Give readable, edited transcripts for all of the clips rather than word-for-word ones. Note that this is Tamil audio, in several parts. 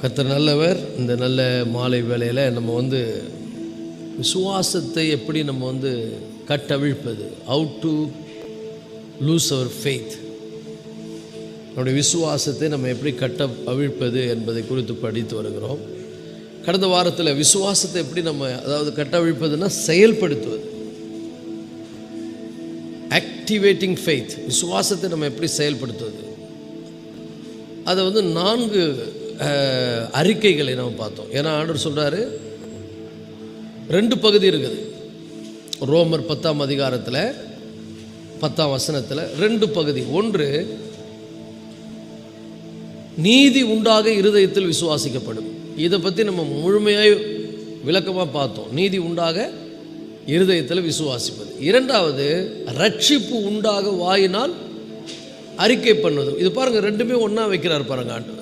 கர்த்தர் நல்லவர். இந்த நல்ல மாலை வேளையில் நம்ம விசுவாசத்தை எப்படி நம்ம கட்டவிழ்ப்பது, how to lose our faith, நம்முடைய விசுவாசத்தை நம்ம எப்படி கட்ட அவிழ்ப்பது என்பதை குறித்து படித்து வருகிறோம். கடந்த வாரத்தில் விசுவாசத்தை எப்படி நம்ம கட்டவிழ்ப்பதுன்னா செயல்படுத்துவது, ஆக்டிவேட்டிங் ஃபெய்த், விசுவாசத்தை நம்ம எப்படி செயல்படுத்துவது, அதை 4 அறிக்கைகளை நம்ம பார்த்தோம். ஏன்னா ஆண்டவர் சொல்கிறாரு 2 பகுதி இருக்குது. ரோமர் 10ஆம் அதிகாரத்தில் 10ஆம் வசனத்தில் 2 பகுதி. ஒன்று, நீதி உண்டாக இருதயத்தில் விசுவாசிக்கப்படும். இதை பற்றி நம்ம முழுமையாக விளக்கமாக பார்த்தோம். நீதி உண்டாக இருதயத்தில் விசுவாசிப்பது. 2வது, ரட்சிப்பு உண்டாக வாயினால் அறிக்கை பண்ணுவது. இது பாருங்கள், 2மே ஒன்றா வைக்கிறார் பாருங்க ஆண்டவர்.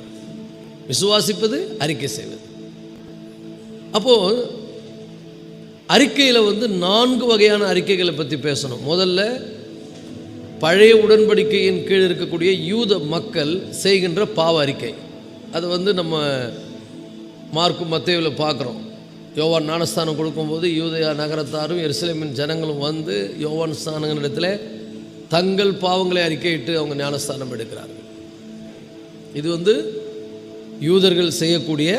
விசுவாசிப்பது, அறிக்கை செய்வது. அப்போது அறிக்கையில் 4 வகையான அறிக்கைகளை பற்றி பேசணும். முதல்ல, பழைய உடன்படிக்கையின் கீழ் இருக்கக்கூடிய யூத மக்கள் செய்கின்ற பாவ அறிக்கை. அது நம்ம மார்க்கு மத்தேயுவில் பார்க்குறோம். யோவான் ஞானஸ்தானம் கொடுக்கும்போது யூதயா நகரத்தாரும் எருசலேமின் ஜனங்களும் யோவான் ஸ்தானங்கிற இடத்துல தங்கள் பாவங்களை அறிக்கையிட்டு அவங்க ஞானஸ்தானம் எடுக்கிறார்கள். இது யூதர்கள் செய்யக்கூடிய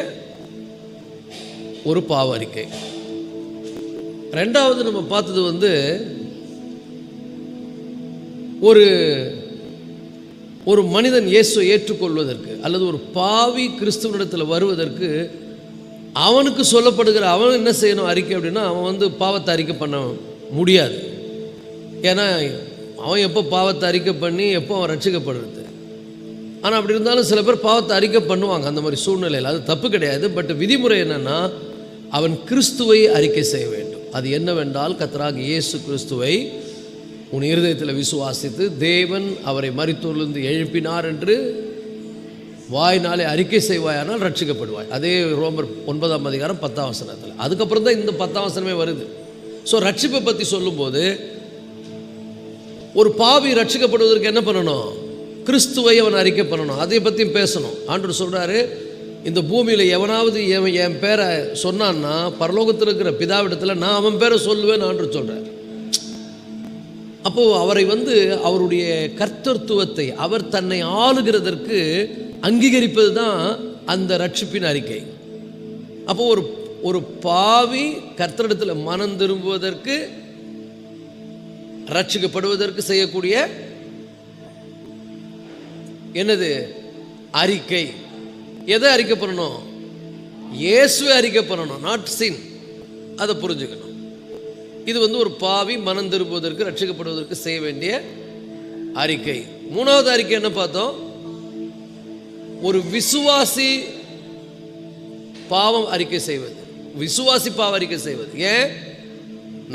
ஒரு பாவ அறிக்கை. 2வது நம்ம பார்த்தது ஒரு மனிதன் இயேசுவை ஏற்றுக்கொள்வதற்கு அல்லது ஒரு பாவி கிறிஸ்துவனிடத்தில் வருவதற்கு அவனுக்கு சொல்லப்படுகிற, அவன் என்ன செய்யணும் அறிக்கை அப்படின்னா, அவன் பாவத்தை அறிக்கை பண்ண முடியாது. ஏன்னா அவன் எப்போ பாவத்தை அறிக்கை பண்ணி எப்போ அவன் ரட்சிக்கப்படுறது. ஆனால் அப்படி இருந்தாலும் சில பேர் பாவத்தை அறிக்கை பண்ணுவாங்க அந்த மாதிரி சூழ்நிலையில். அது தப்பு கிடையாது. பட் விதிமுறை என்னென்னா, அவன் கிறிஸ்துவை அறிக்கை செய்ய வேண்டும். அது என்னவென்றால், கர்த்தராகிய இயேசு கிறிஸ்துவை உன் இருதயத்தில் விசுவாசித்து தேவன் அவரை மரித்தோரிலிருந்து எழுப்பினார் என்று வாயினாலே அறிக்கை செய்வாயானால் ரட்சிக்கப்படுவாய். அதே ரோமர் 9ஆம் அதிகாரம் 10ஆம் வசனத்தில். அதுக்கப்புறம் தான் இந்த 10ஆம் வசனமே வருது. ஸோ ரட்சிப்பை பற்றி சொல்லும்போது, ஒரு பாவி ரட்சிக்கப்படுவதற்கு என்ன பண்ணணும்? கிறிஸ்துவை அவன் அறிக்கை பண்ணணும். அதை பற்றியும் பேசணும். ஆண்டவர் சொல்கிறாரு, இந்த பூமியில் எவனாவது என் பேரை சொன்னான்னா பரலோகத்தில் இருக்கிற பிதாவிடத்தில் நான் அவன் பேரை சொல்லுவேன் ஆண்டவர் சொல்கிறார். அப்போது அவரை அவருடைய கர்த்தத்துவத்தை, அவர் தன்னை ஆளுகிறதற்கு அங்கீகரிப்பது தான் அந்த ரட்சிப்பின் அறிக்கை. அப்போது ஒரு பாவி கர்த்தரிடத்தில் மனம் திரும்புவதற்கு, ரட்சிக்கப்படுவதற்கு செய்யக்கூடிய என்னது அறிக்கை. எதை அறிக்கை பண்ணணும்? இயேசுவை அறிக்கை பண்ணணும், நாட் சின். அதை புரிஞ்சுக்கணும். இது ஒரு பாவி மனம் திரும்புவதற்கு, ரட்சிக்கப்படுவதற்கு செய்ய வேண்டிய அறிக்கை. 3வது அறிக்கை என்ன பார்த்தோம்? ஒரு விசுவாசி பாவம் அறிக்கை செய்வது, விசுவாசி பாவ அறிக்கை செய்வது. ஏன்?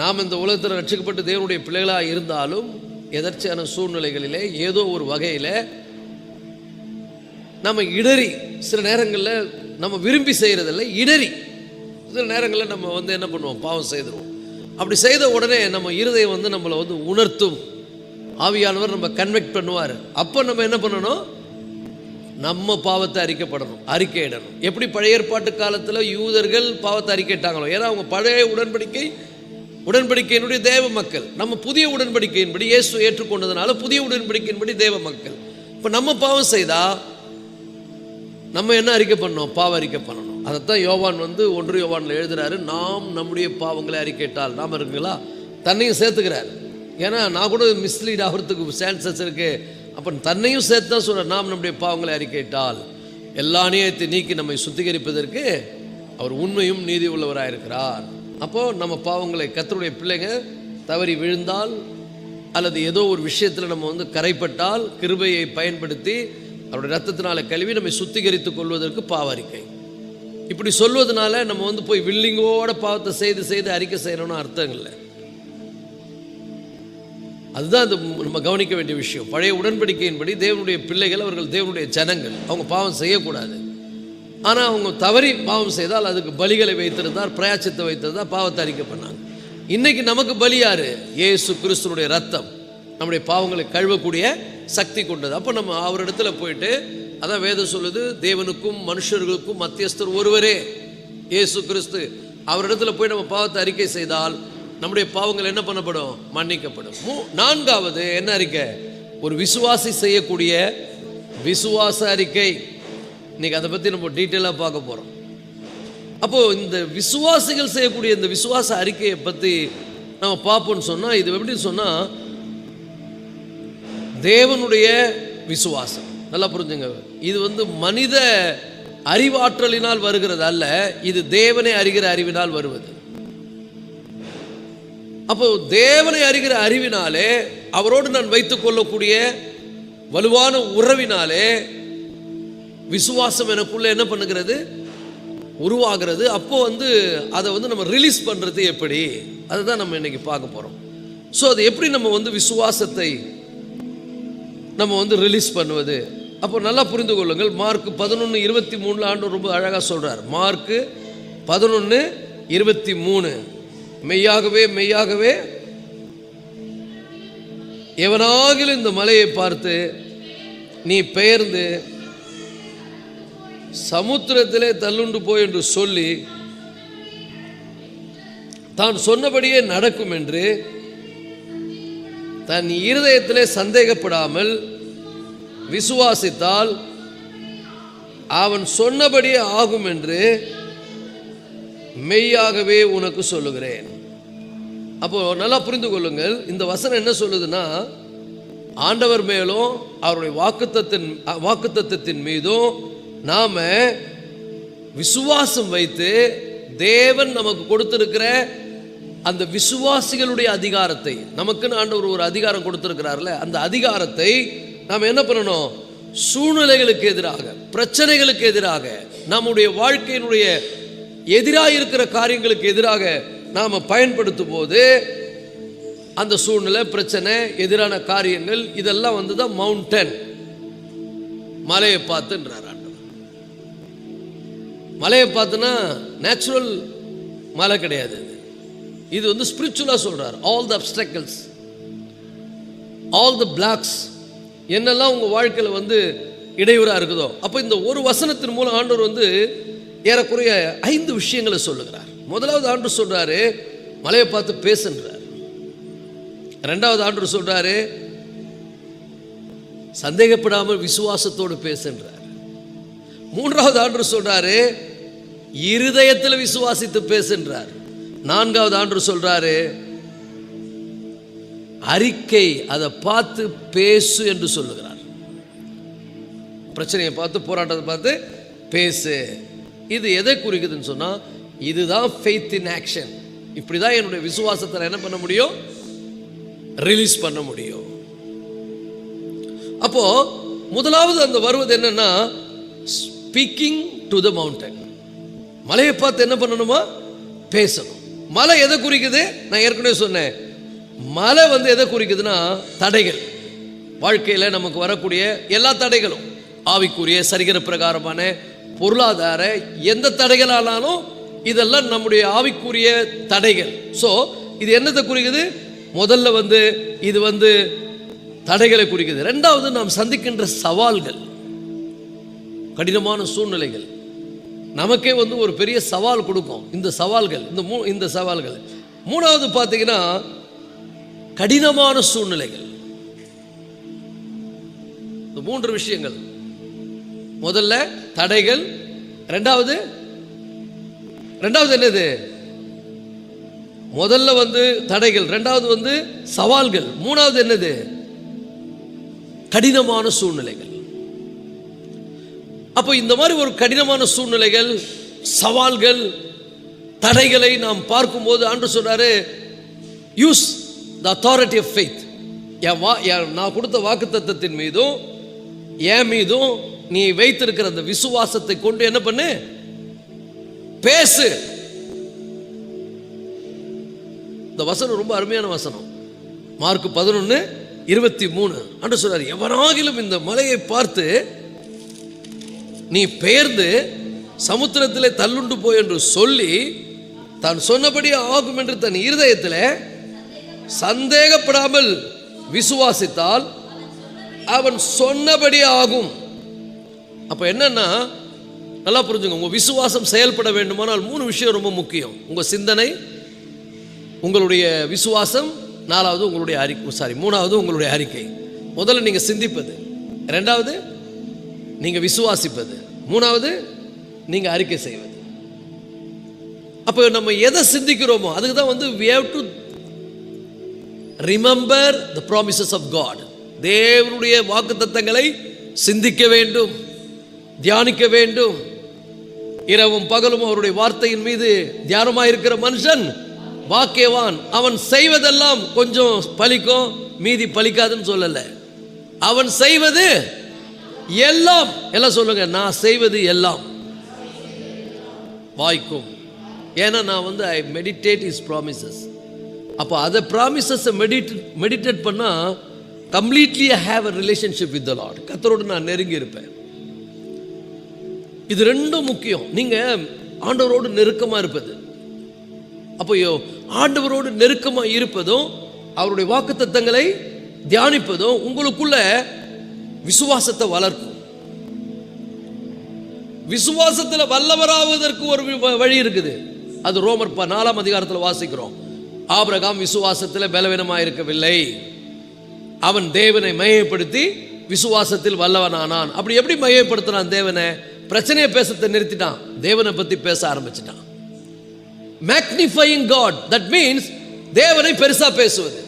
நாம் இந்த உலகத்தில் ரட்சிக்கப்பட்டு தேவனுடைய பிள்ளைகளாக இருந்தாலும் எதர்ச்சியான சூழ்நிலைகளிலே ஏதோ ஒரு வகையில் நம்ம இடறி, சில நேரங்களில் நம்ம விரும்பி செய்கிறதில்ல, இடறி சில நேரங்களில் நம்ம என்ன பண்ணுவோம்? பாவம் செய்துருவோம். அப்படி செய்த உடனே நம்ம இருதயம் நம்மளை உணர்த்தும். ஆவியானவர் நம்ம கன்வெக்ட் பண்ணுவார். அப்போ நம்ம என்ன பண்ணணும்? நம்ம பாவத்தை அறிக்கையிடணும். எப்படி பழைய ஏற்பாட்டு காலத்தில் யூதர்கள் பாவத்தை அறிக்கையிட்டாங்களோ, ஏன்னா அவங்க பழைய உடன்படிக்கையினுடைய தேவ மக்கள். நம்ம புதிய உடன்படிக்கையின்படி இயேசு ஏற்றுக்கொண்டதுனால புதிய உடன்படிக்கையின்படி தேவ மக்கள். இப்போ நம்ம பாவம் செய்தால் நம்ம என்ன அறிக்கை பண்ணணும்? பாவ அறிக்கை பண்ணணும். அதைத்தான் யோவான் 1 யோவானில் எழுதுகிறாரு. நாம் நம்முடைய பாவங்களை அறிக்கையிட்டால், நாம் இருக்குங்களா, தன்னையும் சேர்த்துக்கிறார். ஏன்னா நான் கூட மிஸ்லீட் ஆகிறதுக்கு சான்சஸ் இருக்குது. அப்போ தன்னையும் சேர்த்து தான் சொல்கிறார், நாம் நம்முடைய பாவங்களை அறிக்கையிட்டால் எல்லா அநியாயத்தை நீக்கி நம்மை சுத்திகரிப்பதற்கு அவர் உண்மையும் நீதி உள்ளவராக இருக்கிறார். அப்போது நம்ம பாவங்களை, கர்த்தருடைய பிள்ளைங்க தவறி விழுந்தால் அல்லது ஏதோ ஒரு விஷயத்தில் நம்ம கரைப்பட்டால், கிருபையை பயன்படுத்தி அவருடைய ரத்தத்தினால கழுவி நம்மை சுத்திகரித்துக் கொள்வதற்கு பாவ அறிக்கை. இப்படி சொல்வதனால நம்ம போய் வில்லிங்கோட பாவத்தை செய்து அறிக்கை செய்யணும்னு அர்த்தம் இல்லை. அதுதான் நம்ம கவனிக்க வேண்டிய விஷயம். பழைய உடன்படிக்கையின்படி தேவனுடைய பிள்ளைகள், அவர்கள் தேவனுடைய ஜனங்கள், அவங்க பாவம் செய்யக்கூடாது. ஆனால் அவங்க தவறி பாவம் செய்தால் அதுக்கு பலிகளை வைத்திருந்தார், பிரயாச்சித்தை வைத்திருந்தார், பாவத்தை அறிக்கை பண்ணாங்க. இன்னைக்கு நமக்கு பலி யாரு? இயேசு கிறிஸ்துனுடைய ரத்தம் நம்முடைய பாவங்களை கழுவக்கூடிய சக்தி கொண்டது. அப்போ நம்ம அவரிடத்துல போயிட்டு அதான் வேதம் சொல்லுது, தேவனுக்கும் மனுஷர்களுக்கும் மத்தியஸ்தர் ஒருவரே, இயேசு கிறிஸ்து. அவரிடத்துல போய் நம்ம பாவத்தை அறிக்கை செய்தால் நம்முடைய பாவங்கள் என்ன பண்ணப்படும்? மன்னிக்கப்படும். நான்காவது என்ன அறிக்கை? ஒரு விசுவாசி செய்யக்கூடிய விசுவாச அறிக்கை. இன்னைக்கு அதை பற்றி நம்ம டீட்டெயிலாக பார்க்க போகிறோம். அப்போது இந்த விசுவாசிகள் செய்யக்கூடிய இந்த விசுவாச அறிக்கையை பற்றி நம்ம பார்ப்போம்னு சொன்னால், இது எப்படின்னு சொன்னால், தேவனுடைய விசுவாசம். நல்லா புரிஞ்சுங்க, இது மனித அறிவாற்றலினால் வருகிறது அல்ல, இது தேவனை அறிகிற அறிவினால் வருவது. அப்போ தேவனை அறிகிற அறிவினாலே, அவரோடு நான் வைத்துக் கொள்ளக்கூடிய வலுவான உறவினாலே விசுவாசம் எனக்குள்ள என்ன பண்ணுகிறது? உருவாகிறது. அப்போ அதை நம்ம ரிலீஸ் பண்ணுறது எப்படி, அதை தான் நம்ம இன்னைக்கு பார்க்க போகிறோம். ஸோ அது எப்படி நம்ம விசுவாசத்தை நம்ம ரிலீஸ் பண்ணுவது? அப்போ நல்லா புரிந்து கொள்ளுங்கள். மார்க் 11:23 ஆண்டவர் ரொம்ப அழகாக சொல்கிறார். மார்க் 11:23, மெய்யாகவே மெய்யாகவே எவனாகிலும் இந்த மலையை பார்த்து நீ பெயர்ந்து சமுத்திரத்திலே தள்ளுண்டு போய் என்று சொல்லி தான் சொன்னபடியே நடக்கும் என்று தன் இருதயத்திலே சந்தேகப்படாமல் விசுவாசித்தால் அவன் சொன்னபடியே ஆகும் என்று மெய்யாகவே உனக்கு சொல்லுகிறேன். அப்போ நல்லா புரிந்து கொள்ளுங்கள். இந்த வசனம் என்ன சொல்லுதுன்னா, ஆண்டவர் மேலும் அவருடைய வாக்குத்தத்தத்தின் மீதும் நாம விசுவாசம் வைத்து தேவன் நமக்கு கொடுத்திருக்கிற அந்த விசுவாசிகளுடைய அதிகாரத்தை, நமக்குன்னு ஆண்டவர் ஒரு அதிகாரம் கொடுத்திருக்கிறார்ல, அந்த அதிகாரத்தை நாம் என்ன பண்ணணும்? சூழ்நிலைகளுக்கு எதிராக, பிரச்சனைகளுக்கு எதிராக, நம்முடைய வாழ்க்கையினுடைய எதிராக இருக்கிற காரியங்களுக்கு எதிராக நாம் பயன்படுத்தும் போது அந்த சூழ்நிலை, பிரச்சனை, எதிரான காரியங்கள் இதெல்லாம் தான் மவுண்டன், மலையை பார்த்துன்றார் ஆண்டவர். மலையை பார்த்துனா நேச்சுரல் மலை கிடையாது, இது ஸ்பிரிச்சுவலாக சொல்றார். All the obstacles, all the blocks, என்னெல்லாம் உங்கள் வாழ்க்கையில் இடையூறாக இருக்குதோ. அப்போ இந்த ஒரு வசனத்தின் மூலம் ஆண்டவர் ஏறக்குறைய 5 விஷயங்களை சொல்லுகிறார். முதலாவது ஆண்டவர் சொல்றாரு, மலையை பார்த்து பேசுன்றார். ரெண்டாவது ஆண்டவர் சொல்றாரு, சந்தேகப்படாமல் விசுவாசத்தோடு பேசுன்றார். மூன்றாவது ஆண்டவர் சொல்றாரு, இருதயத்தில் விசுவாசித்து பேசுன்றார். நான்காவது ஆண்டவர் சொல்றாரு, அறிக்கை, அதை பார்த்து பேசு என்று சொல்லுகிறார். பிரச்சனையை பார்த்து, போராட்டத்தை பார்த்து பேசு. இது எதை குறிக்குதுன்னு சொன்னா, இதுதான் ஃபெய்த் இன் ஆக்ஷன். இப்படிதான் என்னுடைய விசுவாசத்தை என்ன பண்ண முடியும்? ரிலீஸ் பண்ண முடியும். அப்போ முதலாவது அந்த வருவது என்னன்னா, ஸ்பீக்கிங் டு த மவுண்டன். மலையை பார்த்து என்ன பண்ணணுமா? பேசணும். மலை எதை குறிக்குது? நான் ஏற்கனவே சொன்னேன், மலை எதை குறிக்குதுன்னா தடைகள். வாழ்க்கையில் நமக்கு வரக்கூடிய எல்லா தடைகளும், ஆவிக்குரிய, சரிகிற பிரகாரமான, பொருளாதார எந்த தடைகள் ஆனாலும் இதெல்லாம் நம்முடைய ஆவிக்குரிய தடைகள். ஸோ இது என்னத்தை குறிக்குது? முதல்ல இது தடைகளை குறிக்குது. ரெண்டாவது, நாம் சந்திக்கின்ற சவால்கள், கடினமான சூழ்நிலைகள் நமக்கே ஒரு பெரிய சவால் கொடுக்கும். இந்த சவால்கள், இந்த சவால்கள். மூணாவது பார்த்தீங்கன்னா கடினமான சூழ்நிலைகள். இந்த 3 விஷயங்கள், முதல்ல தடைகள், ரெண்டாவது என்னது? முதல்ல தடைகள், ரெண்டாவது சவால்கள், மூணாவது என்னது? கடினமான சூழ்நிலைகள். அப்போ இந்த மாதிரி ஒரு கடினமான சூழ்நிலைகள், சவால்கள், தடைகளை நாம் பார்க்கும்போது ஆண்டவர் சொல்றாரு, use the authority of faith. நான் கொடுத்த வாக்குத்தத்தத்தின் மீதும் என் மீதும் நீ வைத்திருக்கிற அந்த விசுவாசத்தை கொண்டு என்ன பண்ணு? பேசு. இந்த வசனம் ரொம்ப அருமையான வசனம். மார்க் 11:23 ஆண்டவர் சொல்றாரு, எவனாகிலும் இந்த மலையை பார்த்து நீ பெயர்ந்து சமுத்திரத்திலே தள்ளுண்டு போய் என்று சொல்லி தான் சொன்னபடி ஆகும் என்று தன் இருதயத்தில் சந்தேகப்படாமல் விசுவாசித்தால் அவன் சொன்னபடி ஆகும். அப்போ என்னன்னா, நல்லா புரிஞ்சுங்க, உங்கள் விசுவாசம் செயல்பட வேண்டுமானால் 3 விஷயம் ரொம்ப முக்கியம். உங்கள் சிந்தனை, உங்களுடைய விசுவாசம், 4வது உங்களுடைய அறிக்கை, 3வது உங்களுடைய அறிக்கை. முதல்ல நீங்கள் சிந்திப்பது, 2வது நீங்கள் விசுவாசிப்பது, 3வது நீங்கள் அறிக்கை செய்வது. அப்போ நம்ம எதை சிந்திக்கிறோமோ அதுக்கு தான் we have to remember the promises of God. தேவனுடைய வாக்குத்தத்தங்களை சிந்திக்க வேண்டும், தியானிக்க வேண்டும். இரவும் பகலும் அவருடைய வார்த்தையின் மீது தியானமாயிருக்கிற மனுஷன் பாக்கியவான். அவன் செய்வதெல்லாம் கொஞ்சம் பலிக்கும், மீதி பலிக்காதுன்னு சொல்லல. அவன் செய்வது எல்லாம், எல்லாம் சொல்லுங்க, நான் செய்வது எல்லாம் வாய்க்கும். ஏன்னா நான் ஐ மெடிடேட் இஸ் ப்ராமிசஸ். அப்போ அதை ப்ராமிசஸை மெடிடேட் பண்ணால் completely I have a relationship with the Lord. கர்த்தரோடு நான் நெருங்கி இருப்பேன். இது ரெண்டும் முக்கியம். நீங்கள் ஆண்டவரோடு நெருக்கமாக இருப்பது, அப்போ ஆண்டவரோடு நெருக்கமாக இருப்பதும் அவருடைய வாக்குத்தத்தங்களை தியானிப்பதும் உங்களுக்குள்ள விசுவாசத்தை வளர்க்கும். விசுவாசத்தில் வல்லவராவதற்கு ஒரு வழி இருக்குது. அது ரோமர் 4ஆம் அதிகாரத்தில் வாசிக்கிறோம். ஆபிரகாம் விசுவாசத்தில் பலவீனமாக இருக்கவில்லை, அவன் தேவனை மையப்படுத்தி விசுவாசத்தில் வல்லவனானான். அப்படி எப்படி மையப்படுத்தினான் தேவனை? பிரச்சனையை பேசத்தை நிறுத்திட்டான், தேவனை பற்றி பேச ஆரம்பிச்சிட்டான். மேக்னிஃபையிங் காட், தட் மீன்ஸ் தேவனை பெருசா பேசுவது.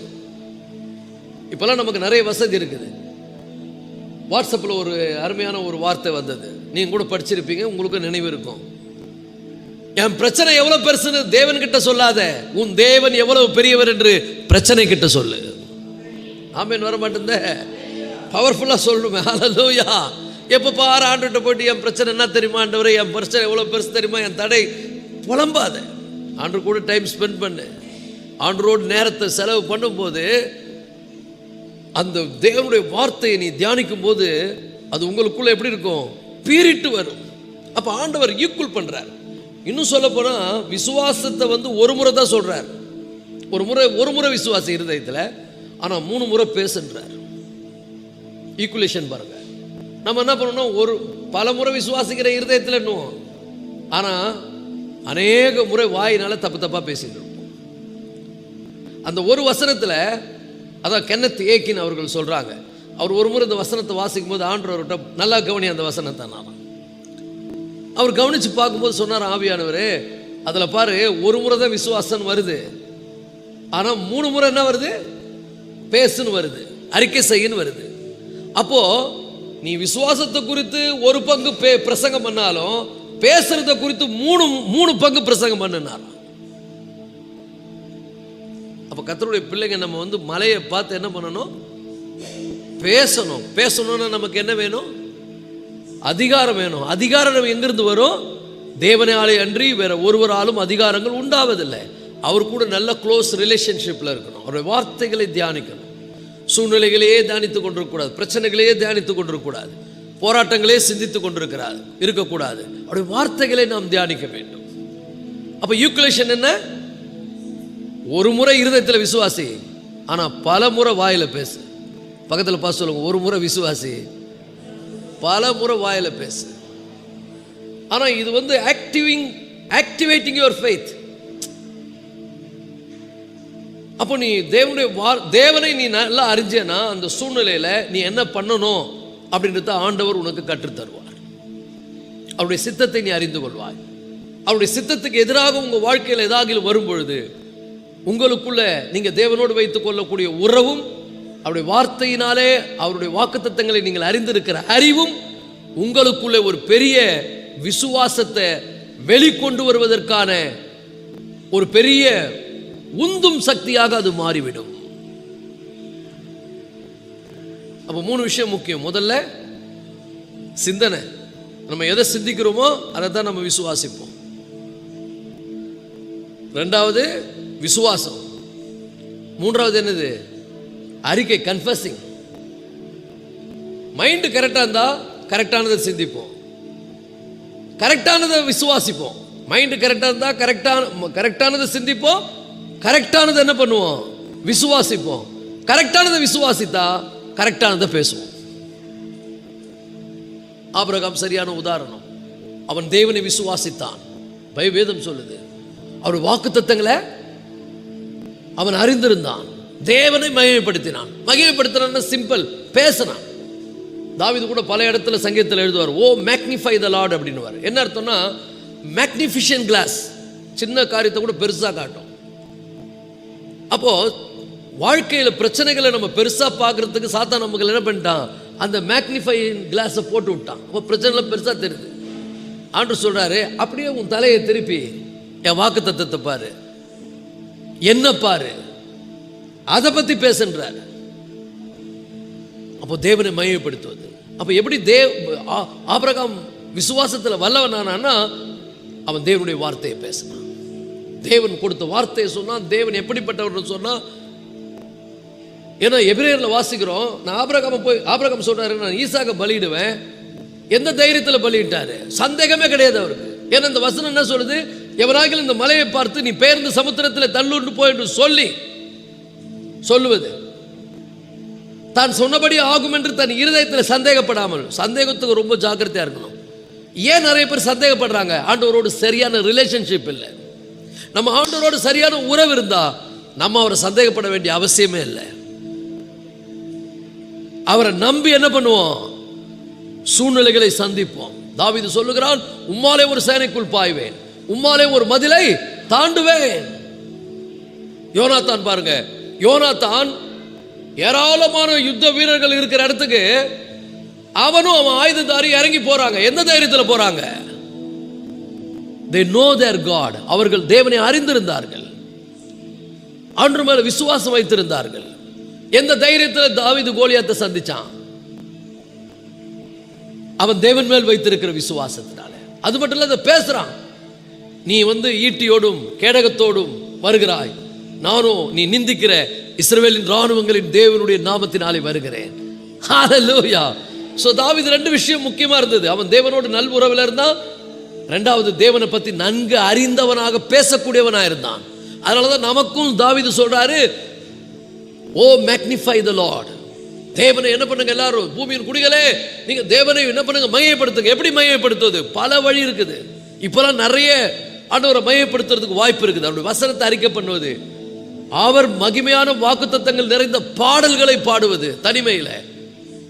இப்பெல்லாம் நமக்கு நிறைய வசதி இருக்குது. வாட்ஸ்அப்பில் ஒரு அருமையான ஒரு வார்த்தை வந்தது, நீங்க கூட படிச்சிருப்பீங்க, உங்களுக்கு நினைவு இருக்கும். என் பிரச்சனை எவ்வளவு பெருசுன்னு தேவன் கிட்ட சொல்லாத, உன் தேவன் எவ்வளவு பெரியவர் என்று பிரச்சனை கிட்ட சொல்லு. ஆமேன். வர மாட்டேன், பவர்ஃபுல்லா சொல்லணுமே. ஹல்லேலூயா. எப்போ பாரு ஆண்டுகிட்ட போயிட்டு என் பிரச்சனை என்ன தெரியுமா ஆண்டவரே, என் பிரச்சனை எவ்வளவு பெருசு தெரியுமா, என் தடை, புலம்பாத. ஆண்டு கூட டைம் ஸ்பெண்ட் பண்ணு. ஆண்டரோடு நேரத்தை செலவு பண்ணும்போது அந்த தேவனுடைய வார்த்தையை நீ தியானிக்கும் போது அது உங்களுக்குள்ள எப்படி இருக்கும்? பீரிட்டு வரும். அப்போ ஆண்டவர் ஈக்குவல் பண்றார். இன்னும் சொல்ல போனா விசுவாசத்தை ஒரு முறை தான் சொல்றார். ஒரு முறை விசுவாசம் இருதயத்தில், ஆனால் 3 முறை பேசுன்றார். ஈக்குவலேஷன் பாருங்க. நம்ம என்ன பண்ணணும், பல முறை விசுவாசிக்கிற இருதயத்தில் இன்னும், ஆனால் அநேக முறை வாயினால தப்பா பேசிட்டு இருப்போம். அந்த ஒரு வசனத்தில், அதான் கென்னத் ஏக்கின் அவர்கள் சொல்றாங்க, அவர் ஒரு முறை இந்த வசனத்தை வாசிக்கும் போது ஆண்டவர்கிட்ட, நல்லா கவனி அந்த வசனத்தை, நான் அவர் கவனிச்சு பார்க்கும்போது சொன்னார், ஆவியானவரே அதில் பாரு, ஒரு முறை தான் விசுவாசம் வருது, ஆனால் 3 முறை என்ன வருது? பேசுன்னு வருது, அறிக்கை செய்யன்னு வருது. அப்போ நீ விசுவாசத்தை குறித்து ஒரு பங்கு பிரசங்கம் பண்ணாலும் பேசுறத குறித்து 3 பங்கு பிரசங்கம் பண்ணினாராம். அப்ப கர்த்தருடைய பிள்ளைங்க நம்ம மலையை பார்த்து என்ன பண்ணணும்? பேசணும். பேசணும்னா நமக்கு என்ன வேணும்? அதிகாரம் வேணும். அதிகாரம் எங்கிருந்து வரும்? தேவனாலே அன்றி வேற ஒருவராலும் அதிகாரங்கள் உண்டாவதில்லை. அவர் கூட நல்ல க்ளோஸ் ரிலேஷன்ஷிப்ல இருக்கணும். அவருடைய வார்த்தைகளை தியானிக்கணும். சூழ்நிலைகளையே தியானித்துக் கொண்டிருக்கக்கூடாது, பிரச்சனைகளையே தியானித்துக் கொண்டிருக்கக்கூடாது, போராட்டங்களே சிந்தித்துக் கொண்டிருக்கிறார் இருக்கக்கூடாது. அவருடைய வார்த்தைகளை நாம் தியானிக்க வேண்டும். அப்ப ஈக்குவலேஷன் என்ன? ஒரு முறை இருதயத்தில் விசுவாசி, ஆனா பல முறை வாயில பேசு. பக்கத்தில் பார்த்து சொல்லுங்க, ஒரு முறை விசுவாசி, பல முறை வாயில பேசு. ஆனா இது ஆக்டிவேட்டிங் யுவர் ஃபெய்த். அப்போ நீ தேவனை நீ நல்லா அறிஞ்சேனா அந்த சூழ்நிலையில நீ என்ன பண்ணணும் அப்படின்றத ஆண்டவர் உனக்கு கற்றுத் தருவார். அவருடைய சித்தத்தை நீ அறிந்து கொள்வாய். அவருடைய சித்தத்துக்கு எதிராக உங்க வாழ்க்கையில் ஏதாவது வரும் பொழுது உங்களுக்குள்ள நீங்க தேவனோடு வைத்துக் கொள்ளக்கூடிய உறவும், அவருடைய வார்த்தையினாலே அவருடைய வாக்குத்தத்தங்களை நீங்கள் அறிந்திருக்கிற அறிவும் உங்களுக்குள்ள ஒரு பெரிய விசுவாசத்தை வெளிக்கொண்டு வருவதற்கான ஒரு பெரிய உந்தும் சக்தியாக அது மாறிவிடும். அப்ப 3 விஷயம் முக்கியம். முதல்ல சிந்தனை, நம்ம எதை சிந்திக்கிறோமோ அதை தான் நம்ம விசுவாசிப்போம். 2வது விசுவாசம். 3வது என்னது? அறிக்கை, கன்ஃபஸிங். மைண்டு கரெக்டா இருந்தா கரெக்டானதை சிந்திப்போம், கரெக்டானதை விசுவாசிப்போம். மைண்டு கரெக்டா இருந்தா கரெக்டானதை சிந்திப்போம், கரெக்டானது என்ன பண்ணுவோம்? விசுவாசிப்போம். கரெக்டானதை விசுவாசித்தா கரெக்டானதை பேசுவோம். ஆபிரகாம் சரியான உதாரணம். அவன் தேவனை விசுவாசித்தான். வேதம் சொல்லுது அவர் வாக்குத்தத்தங்களை அவன் அறிந்திருந்தான். தேவனை மகிமைப்படுத்தினான். மகிமைப்படுத்தினான் சிம்பிள், பேசினான். தாவீது கூட பல இடத்துல சங்கீதத்தில் எழுதுவார், ஓ மேக்னிஃபை த லார்ட் அப்படின்னுவார். என்ன அர்த்தம்னா மேக்னிஃபிஷன் கிளாஸ், சின்ன காரியத்தை கூட பெருசாக காட்டும். அப்போ வாழ்க்கையில் பிரச்சனைகளை நம்ம பெருசாக பார்க்கறதுக்கு சாத்தான் நமக்கு என்ன பண்ணிட்டான், அந்த மேக்னிஃபைங் கிளாஸை போட்டு விட்டான். அப்போ பிரச்சனைலாம் பெருசாக தெரியுது. ஆண்டவர் சொல்றாரு, அப்படியே உன் தலையை திருப்பி என் வாக்கு தத்தத்தை பாரு, என்ன பாரு, அதை பத்தி பேசுன்றாரு. அப்போ தேவனை மகிமைப்படுத்துவது. அப்போ எப்படி ஆபிரகாம் விசுவாசத்தில் வல்லவனானா, அவன் தேவனுடைய வார்த்தையை பேசினான். தேவன் கொடுத்த வார்த்தையை சொன்னான். தேவன் எப்படிப்பட்டவர் சொன்னா, ஏன்னா எபிரேயர்ல வாசிக்கிறோம், நான் ஆபிரகாம் சொல்றாரு, நான் ஈசாக்க பலியிடுவேன். எந்த தைரியத்தில் பலியிட்டாரு? சந்தேகமே கிடையாது அவருக்கு. ஏன்னா இந்த வசனம் என்ன சொல்லுது, எவராகிலும் இந்த மலையை பார்த்து நீ பெயர்ந்து சமுத்திரத்தில் தள்ளுண்டு போய் என்று சொல்லுவது தான் சொன்னபடி ஆகும் என்று தன் இருதயத்தில் சந்தேகப்படாமல். சந்தேகத்துக்கு ரொம்ப ஜாக்கிரதையா இருக்கணும். ஏன் நிறைய பேர் சந்தேகப்படுறாங்க? ஆண்டவரோடு சரியான ரிலேஷன்ஷிப் இல்லை. நம்ம ஆண்டவரோடு சரியான உறவு இருந்தா நம்ம அவரை சந்தேகப்பட வேண்டிய அவசியமே இல்லை. அவரை நம்பி என்ன பண்ணுவோம், சூழ்நிலைகளை சந்திப்போம். தாவீது சொல்லுகிறான், உம்மாலே ஒரு சேனைக்குள் பாய்வேன், உம்மாலே ஒரு மதிலை தாண்டுவேன். யோனாத்தான் பாருங்க, யோனாத்தான் ஏராளமான யுத்த வீரர்கள் இருக்கிற இடத்துக்கு அவனும் அவன் ஆயுததாரி இறங்கி போறாங்க. எந்த தைரியத்தில் போறாங்க? they know their God. அவர்கள் தேவனை அறிந்திருந்தார்கள், ஆண்டு மேல விசுவாசம் வைத்திருந்தார்கள். எந்த தைரியத்தில் தாவீது கோலியாத்தை சந்திச்சான்? அவன் தேவன் மேல் வைத்திருக்கிற விசுவாசத்தினால. அது மட்டும் இல்ல, பேசுறான், நீ ஈட்டியோடும் கேடகத்தோடும் வருகிறாய், நானும் நீ நிந்திக்கிற இஸ்ரவேலின் ராணுவங்களின் தேவனுடைய நாமத்தினாலே வருகிறேன். ஹல்லேலூயா. சோ தாவீது ரெண்டு விஷயம் முக்கியமா இருந்தது. அவன் தேவனோடு நல் உறவில் இருந்தான். ரெண்டாவது, தேவனை பத்தி நன்கு அறிந்தவனாக பேசக்கூடியவனா இருந்தான். அதனாலதான் நமக்கும் தாவீது சொல்றாரு, ஓ மேக்னிஃபை த லார்ட். தேவனை என்ன பண்ணுங்க, எல்லாரும் பூமியின் குடிகளே, நீங்க தேவனை என்ன பண்ணுங்க, மையப்படுத்துங்க. எப்படி மையப்படுத்துவது? பல வழி இருக்குது. இப்பெல்லாம் நிறைய ஆண்டவரை மையப்படுத்துறதுக்கு வாய்ப்பு இருக்குது. அவருடைய வசனத்தை அறிக்கை பண்ணுவது, அவர் மகிமையான வாக்குத்தத்தங்கள் நிறைந்த பாடல்களை பாடுவது, தனிமையில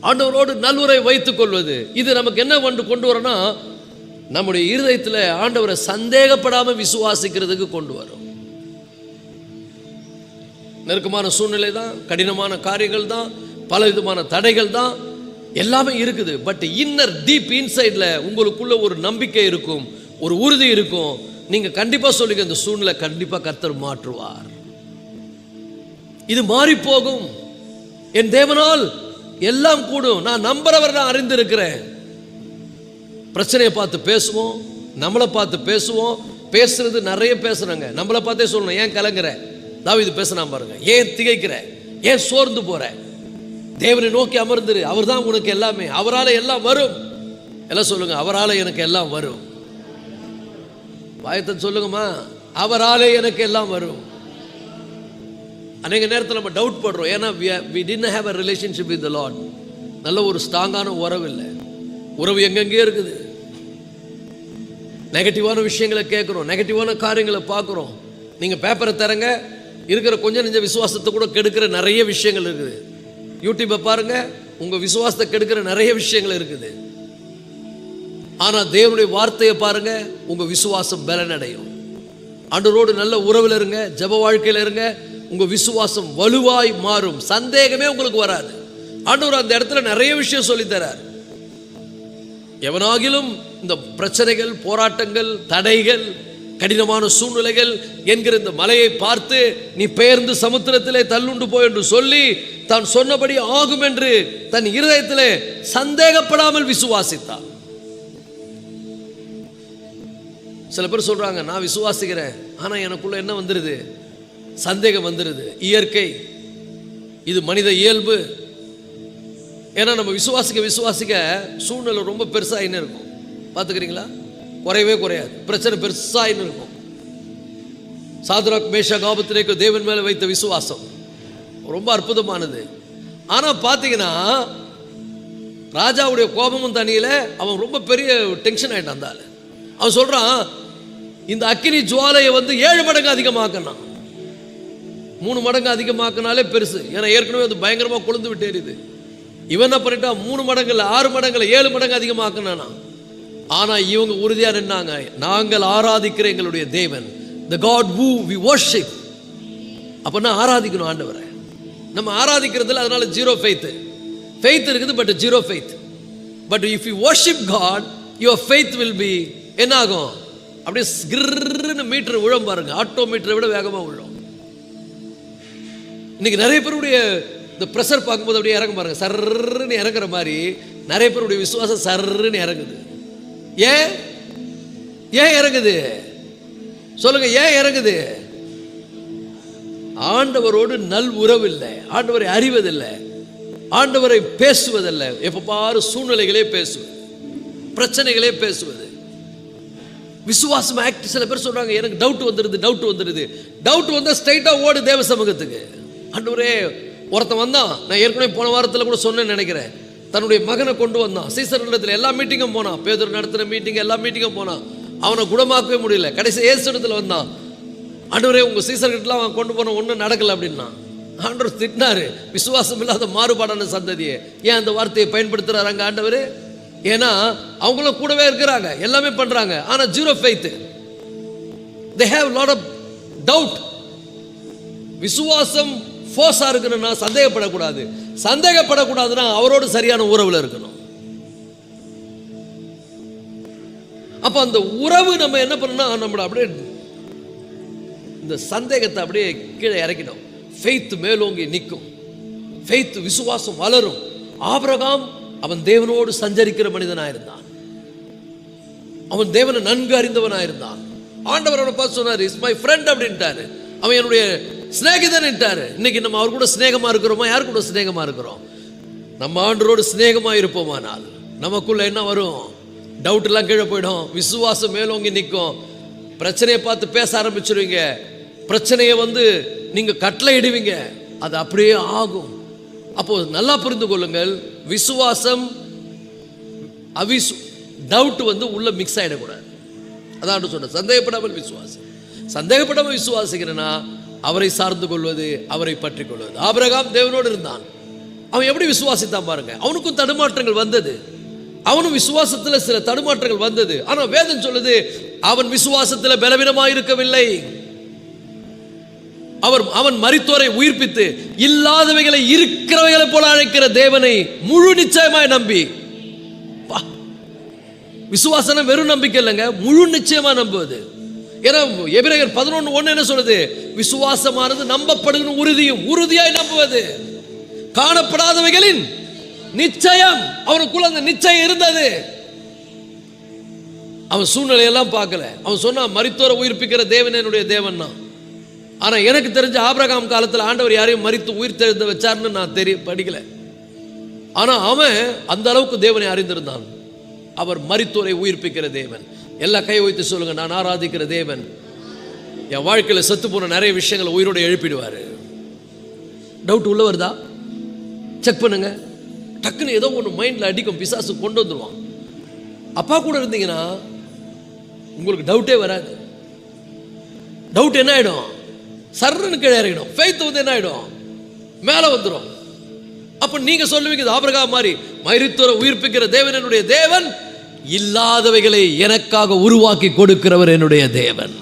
ஆண்டவரோடு நல்லுறை வைத்துக் கொள்வது. இது நமக்கு என்ன கொண்டு வரனா, நம்முடைய இருதயத்தில் ஆண்டவரை சந்தேகப்படாம விசுவாசிக்கிறதுக்கு கொண்டு வரும். நெருக்கமான சூழ்நிலை தான், கடினமான காரியங்கள் தான், பல விதமான தடைகள் தான், எல்லாமே இருக்குது. பட் இன்னர் டீப் இன்சைட்ல உங்களுக்குள்ள ஒரு நம்பிக்கை இருக்கும், ஒரு உறுதி இருக்கும். நீங்க கண்டிப்பா சொல்லுங்க, இந்த சூழ்நிலை கண்டிப்பா கர்த்தர் மாற்றுவார், இது மாறி போகும், என் தேவனால் எல்லாம் கூடும், நான் நம்புறவர், நான் அறிந்திருக்கிறேன். பிரச்சனையை பார்த்து பேசுவோம், நம்மளை பார்த்து பேசுவோம். பேசுறது நிறைய பேசுறாங்க, நம்மளை பார்த்தே சொல்லணும், ஏன் கலங்குற? தாவீது பேசினா பாருங்க, ஏன் திகைக்கிற, ஏன் சோர்ந்து போற? தேவனை நோக்கி அமர்ந்துரு, அவர் தான் உனக்கு எல்லாமே, அவரால் எல்லாம் வரும். எல்லாம் சொல்லுங்க, அவரால் எனக்கு எல்லாம் வரும். வாயத்தை சொல்லுங்கம்மா, அவராலே எனக்கு எல்லாம் வரும். அநேக நேரத்தில் நம்ம டவுட் படுறோம், ஏன்னா we didn't have a relationship with the Lord. நல்ல ஒரு ஸ்ட்ராங்கான உறவு இல்லை. உறவு எங்கெங்கே இருக்குது. நெகட்டிவான விஷயங்களை கேட்குறோம், நெகட்டிவான காரியங்களை பார்க்குறோம். நீங்கள் பேப்பரை தரங்க, இருக்கிற கொஞ்சம் நெஞ்ச விசுவாசத்தை கூட கெடுக்கிற நிறைய விஷயங்கள் இருக்குது. யூடியூப்பை பாருங்க, உங்கள் விசுவாசத்தை கெடுக்கிற நிறைய விஷயங்கள் இருக்குது. ஆனால் தேவனுடைய வார்த்தையை பாருங்க, உங்கள் விசுவாசம் பலனடையும். ஆண்டவரோடு நல்ல உறவில் இருங்க, ஜெப வாழ்க்கையில் இருங்க, உங்கள் விசுவாசம் வலுவாய் மாறும், சந்தேகமே உங்களுக்கு வராது. ஆண்டவர் அந்த இடத்துல நிறைய விஷயம் சொல்லித்தரார். எவனாகிலும் இந்த பிரச்சனைகள், போராட்டங்கள், தடைகள், கடினமான சூழ்நிலைகள் என்கிற இந்த மலையை பார்த்து நீ பெயர்ந்து சமுத்திரத்திலே தள்ளுண்டு போய் என்று சொல்லி தான் சொன்னபடி ஆகும் என்று தன் இருதயத்திலே சந்தேகப்படாமல் விசுவாசித்தான். சில பேர் சொல்றாங்க, நான் விசுவாசிக்கிறேன், ஆனா எனக்குள்ள என்ன வந்துருது, சந்தேகம் வந்துருது. இயற்கை, இது மனித இயல்பு. ஏன்னா நம்ம விசுவாசிக்க சூழ்நிலை ரொம்ப பெருசாயின்னு இருக்கும். பார்த்துக்கிறீங்களா? குறையவே குறையாது, பிரச்சனை பெருசாயின்னு இருக்கும். சாத்ராக் மேஷாக் ஆபேத்நேகோ தேவன் மேலே வைத்த விசுவாசம் ரொம்ப அற்புதமானது. ஆனால் பார்த்தீங்கன்னா ராஜாவுடைய கோபமும் தனியில, அவன் ரொம்ப பெரிய டென்ஷன் ஆயிட்டான். அந்த அவன் சொல்றான், இந்த அக்கினி ஜுவாலையை வந்து 7 மடங்கு அதிகமாக்கணும். 3 மடங்கு அதிகமாக்கினாலே பெருசு, ஏன்னா ஏற்கனவே அது பயங்கரமாக கொழுந்து விட்டு எரியுது. இவன் என்ன பண்ணிட்டான், 3 மடங்குல 6 மடங்குல 7 மடங்கு அதிகமாக்கினானா. ஆனால் இவங்க உறுதியாக நின்னாங்க, நாங்கள் ஆராதிக்கிற எங்களுடைய தேவன், the God who we worship. அப்போனா ஆராதிக்கணும் ஆண்டவரை. நம்ம ஆராதிக்கிறதுல அதனால ஜீரோ ஃபெய்த் இருக்குது, but zero faith. But if you worship God, your faith will be என்ன ஆகும், அப்படியே கிர்ன்னு மீட்டர் விழும் பாருங்க, ஆட்டோ மீட்டரை விட வேகமாக விழும். இன்னைக்கு நிறைய பேருடைய இந்த ப்ரெஷர் பார்க்கும்போது அப்படியே இறங்க பாருங்க, சர்ன்னு இறங்குற மாதிரி நிறைய பேருடைய விசுவாசம் சர்ன்னு இறங்குது. ஏன் இறங்குது சொல்லுங்க, ஏன் இறங்குது? ஆண்டவரோடு நல் உறவு இல்லை, ஆண்டவரை அறிவதில்லை, ஆண்டவரை பேசுவதில்லை. எப்ப பாரு சூழ்நிலைகளே பேசுவது, பிரச்சனைகளே பேசுவது. விசுவாசம் ஆக்ட். சில பேர் சொல்றாங்க, எனக்கு டவுட் வந்துடுது. டவுட் வந்தா ஸ்ட்ரைட்டா ஓடு தேவ சமூகத்துக்கு. ஆண்டவரே, ஒருத்தன் வந்தான், நான் ஏற்கனவே போன வாரத்தில் கூட சொன்னேன்னு நினைக்கிறேன், தன்னுடைய மகனை கொண்டு வந்தான். சீசர் இடத்துல எல்லா மீட்டிங்கும் போனான், பேதுரு நடத்துகிற மீட்டிங் எல்லா மீட்டிங்கும் போனான், அவனை குணமாக்கவே முடியல. கடைசி இயேசு இடத்துல வந்தான், ஆண்டவரே உங்கள் சீசர்கிட்டலாம் அவன் கொண்டு போன ஒன்றும் நடக்கலை அப்படின்னா. ஆண்டவர் திட்டினாரு, விசுவாசம் இல்லாத மாறுபாடான சந்ததியை. ஏன் அந்த வார்த்தையை பயன்படுத்துகிறாரு அங்கே ஆண்டவர்? ஏன்னா அவங்களும் கூடவே இருக்கிறாங்க, எல்லாமே பண்ணுறாங்க, ஆனால் zero faith. they have lot of doubt. விசுவாசம் ஃபோர்ஸாக இருக்கணும்னா சந்தேகப்படக்கூடாதுன்னா அவரோடு சரியான உறவில் இருக்கணும். அப்போ அந்த உறவு நம்ம என்ன பண்ணணும், நம்மளை அப்படியே இந்த சந்தேகத்தை அப்படியே கீழே இறக்கிடும். ஃபெய்த் மேலோங்கி நிற்கும், ஃபெய்த் விசுவாசம் வளரும். ஆபிரகாம் அவன் தேவனோடு சஞ்சரிக்கிற மனிதனாயிருந்தான், அவன் தேவனை நன்கு அறிந்தவனாயிருந்தான். ஆண்டவர் அவனை பார்த்து சொன்னார், இஸ் மை ஃப்ரெண்ட் அப்படின்ட்டாரு, அவன் என்னுடைய சிநேகிதன் என்றாரு. இன்னைக்கு நம்ம அவர் கூட சிநேகமா இருக்கிறோமா? யார் கூட சிநேகமா இருக்கிறோம்? நம்ம ஆண்டவரோடு சிநேகமா இருப்போமானால் நமக்குள்ள என்ன வரும்? டவுட் எல்லாம் கீழே போயிடும், விசுவாசம் மேலோங்கி நிற்கும். பிரச்சனையை பார்த்து பேச ஆரம்பிச்சிருவீங்க, பிரச்சனையை வந்து நீங்க கட்டளை இடுவீங்க, அது அப்படியே ஆகும். அப்போ நல்லா புரிந்து கொள்ளுங்கள், விசுவாசம் டவுட் வந்து உள்ள மிக்ஸ் ஆகிடக்கூடாது. அதான் சொன்ன சந்தேகப்படாமல் விசுவாசிக்கிறேன்னா அவரை சார்ந்து கொள்வது, அவரை பற்றி கொள்வது. ஆபிரகாம் தேவனோடு இருந்தான், அவன் எப்படி விசுவாசித்தான் பாருங்க. அவனுக்கும் தடுமாற்றங்கள் வந்தது, அவனும் விசுவாசத்தில் சில தடுமாற்றங்கள் வந்தது. ஆனால் வேதம் சொல்லுது, அவன் விசுவாசத்தில் பலவீனமாக இருக்கவில்லை. அவன் மரித்தோரை உயிர்ப்பித்து இல்லாதவைகளை இருக்கிறவைகளை போல அழைக்கிற தேவனை முழு நிச்சயமாய் நம்பி. விசுவாசம் வெறும் நம்பிக்கை இல்லைங்க, முழு நிச்சயமா நம்புவது. ஏன்னா எபிரேயர் 11:1 என்ன சொல்லுது? விசுவாசமானது நம்பப்படுகிற உறுதியாய் நம்புவது, காணப்படாதவைகளின் நிச்சயம். அவனுக்குள்ள அந்த நிச்சயம் இருந்தது. அவன் சூழ்நிலையெல்லாம் பார்க்கல. அவன் சொன்னா, மரித்தோரை உயிர்ப்பிக்கிற தேவன் என்னுடைய தேவன் தான். ஆனா எனக்கு தெரிஞ்ச ஆபிரகாம் காலத்தில் ஆண்டவர் யாரையும் மரித்து உயிர் தெழுந்த வச்சார்னு நான் படிக்கல. ஆனா அவன் அந்த அளவுக்கு தேவனை அறிந்திருந்தான். அவர் மரித்தோரை உயிர்ப்பிக்கிற தேவன். எல்லா கை வைத்து சொல்லுங்க, நான் ஆராதிக்கிற தேவன் என் வாழ்க்கையில் செத்து போன நிறைய விஷயங்களை உயிரோடு எழுப்பிடுவார். டவுட் உள்ள வருதா? செக் பண்ணுங்க. டக்குன்னு ஏதோ ஒன்று மைண்டில் அடிக்கும், பிசாசு கொண்டு வந்துடுவான். அப்பா கூட இருந்தீங்கன்னா உங்களுக்கு டவுட்டே வராது. டவுட் என்ன ஆகிடும்? சர்ன்னு கீழே இறங்கிடும். ஃபெய்த் வந்து என்ன ஆகிடும்? மேலே வந்துடும். அப்போ நீங்கள் சொல்லுவீங்க, ஆபிரகாம் மாதிரி மரித்தோரை உயிர்ப்பிக்கிற தேவன் என்னுடைய தேவன், இல்லாதவைகளை எனக்காக உருவாக்கி கொடுக்கிறவர் என்னுடைய தேவன்.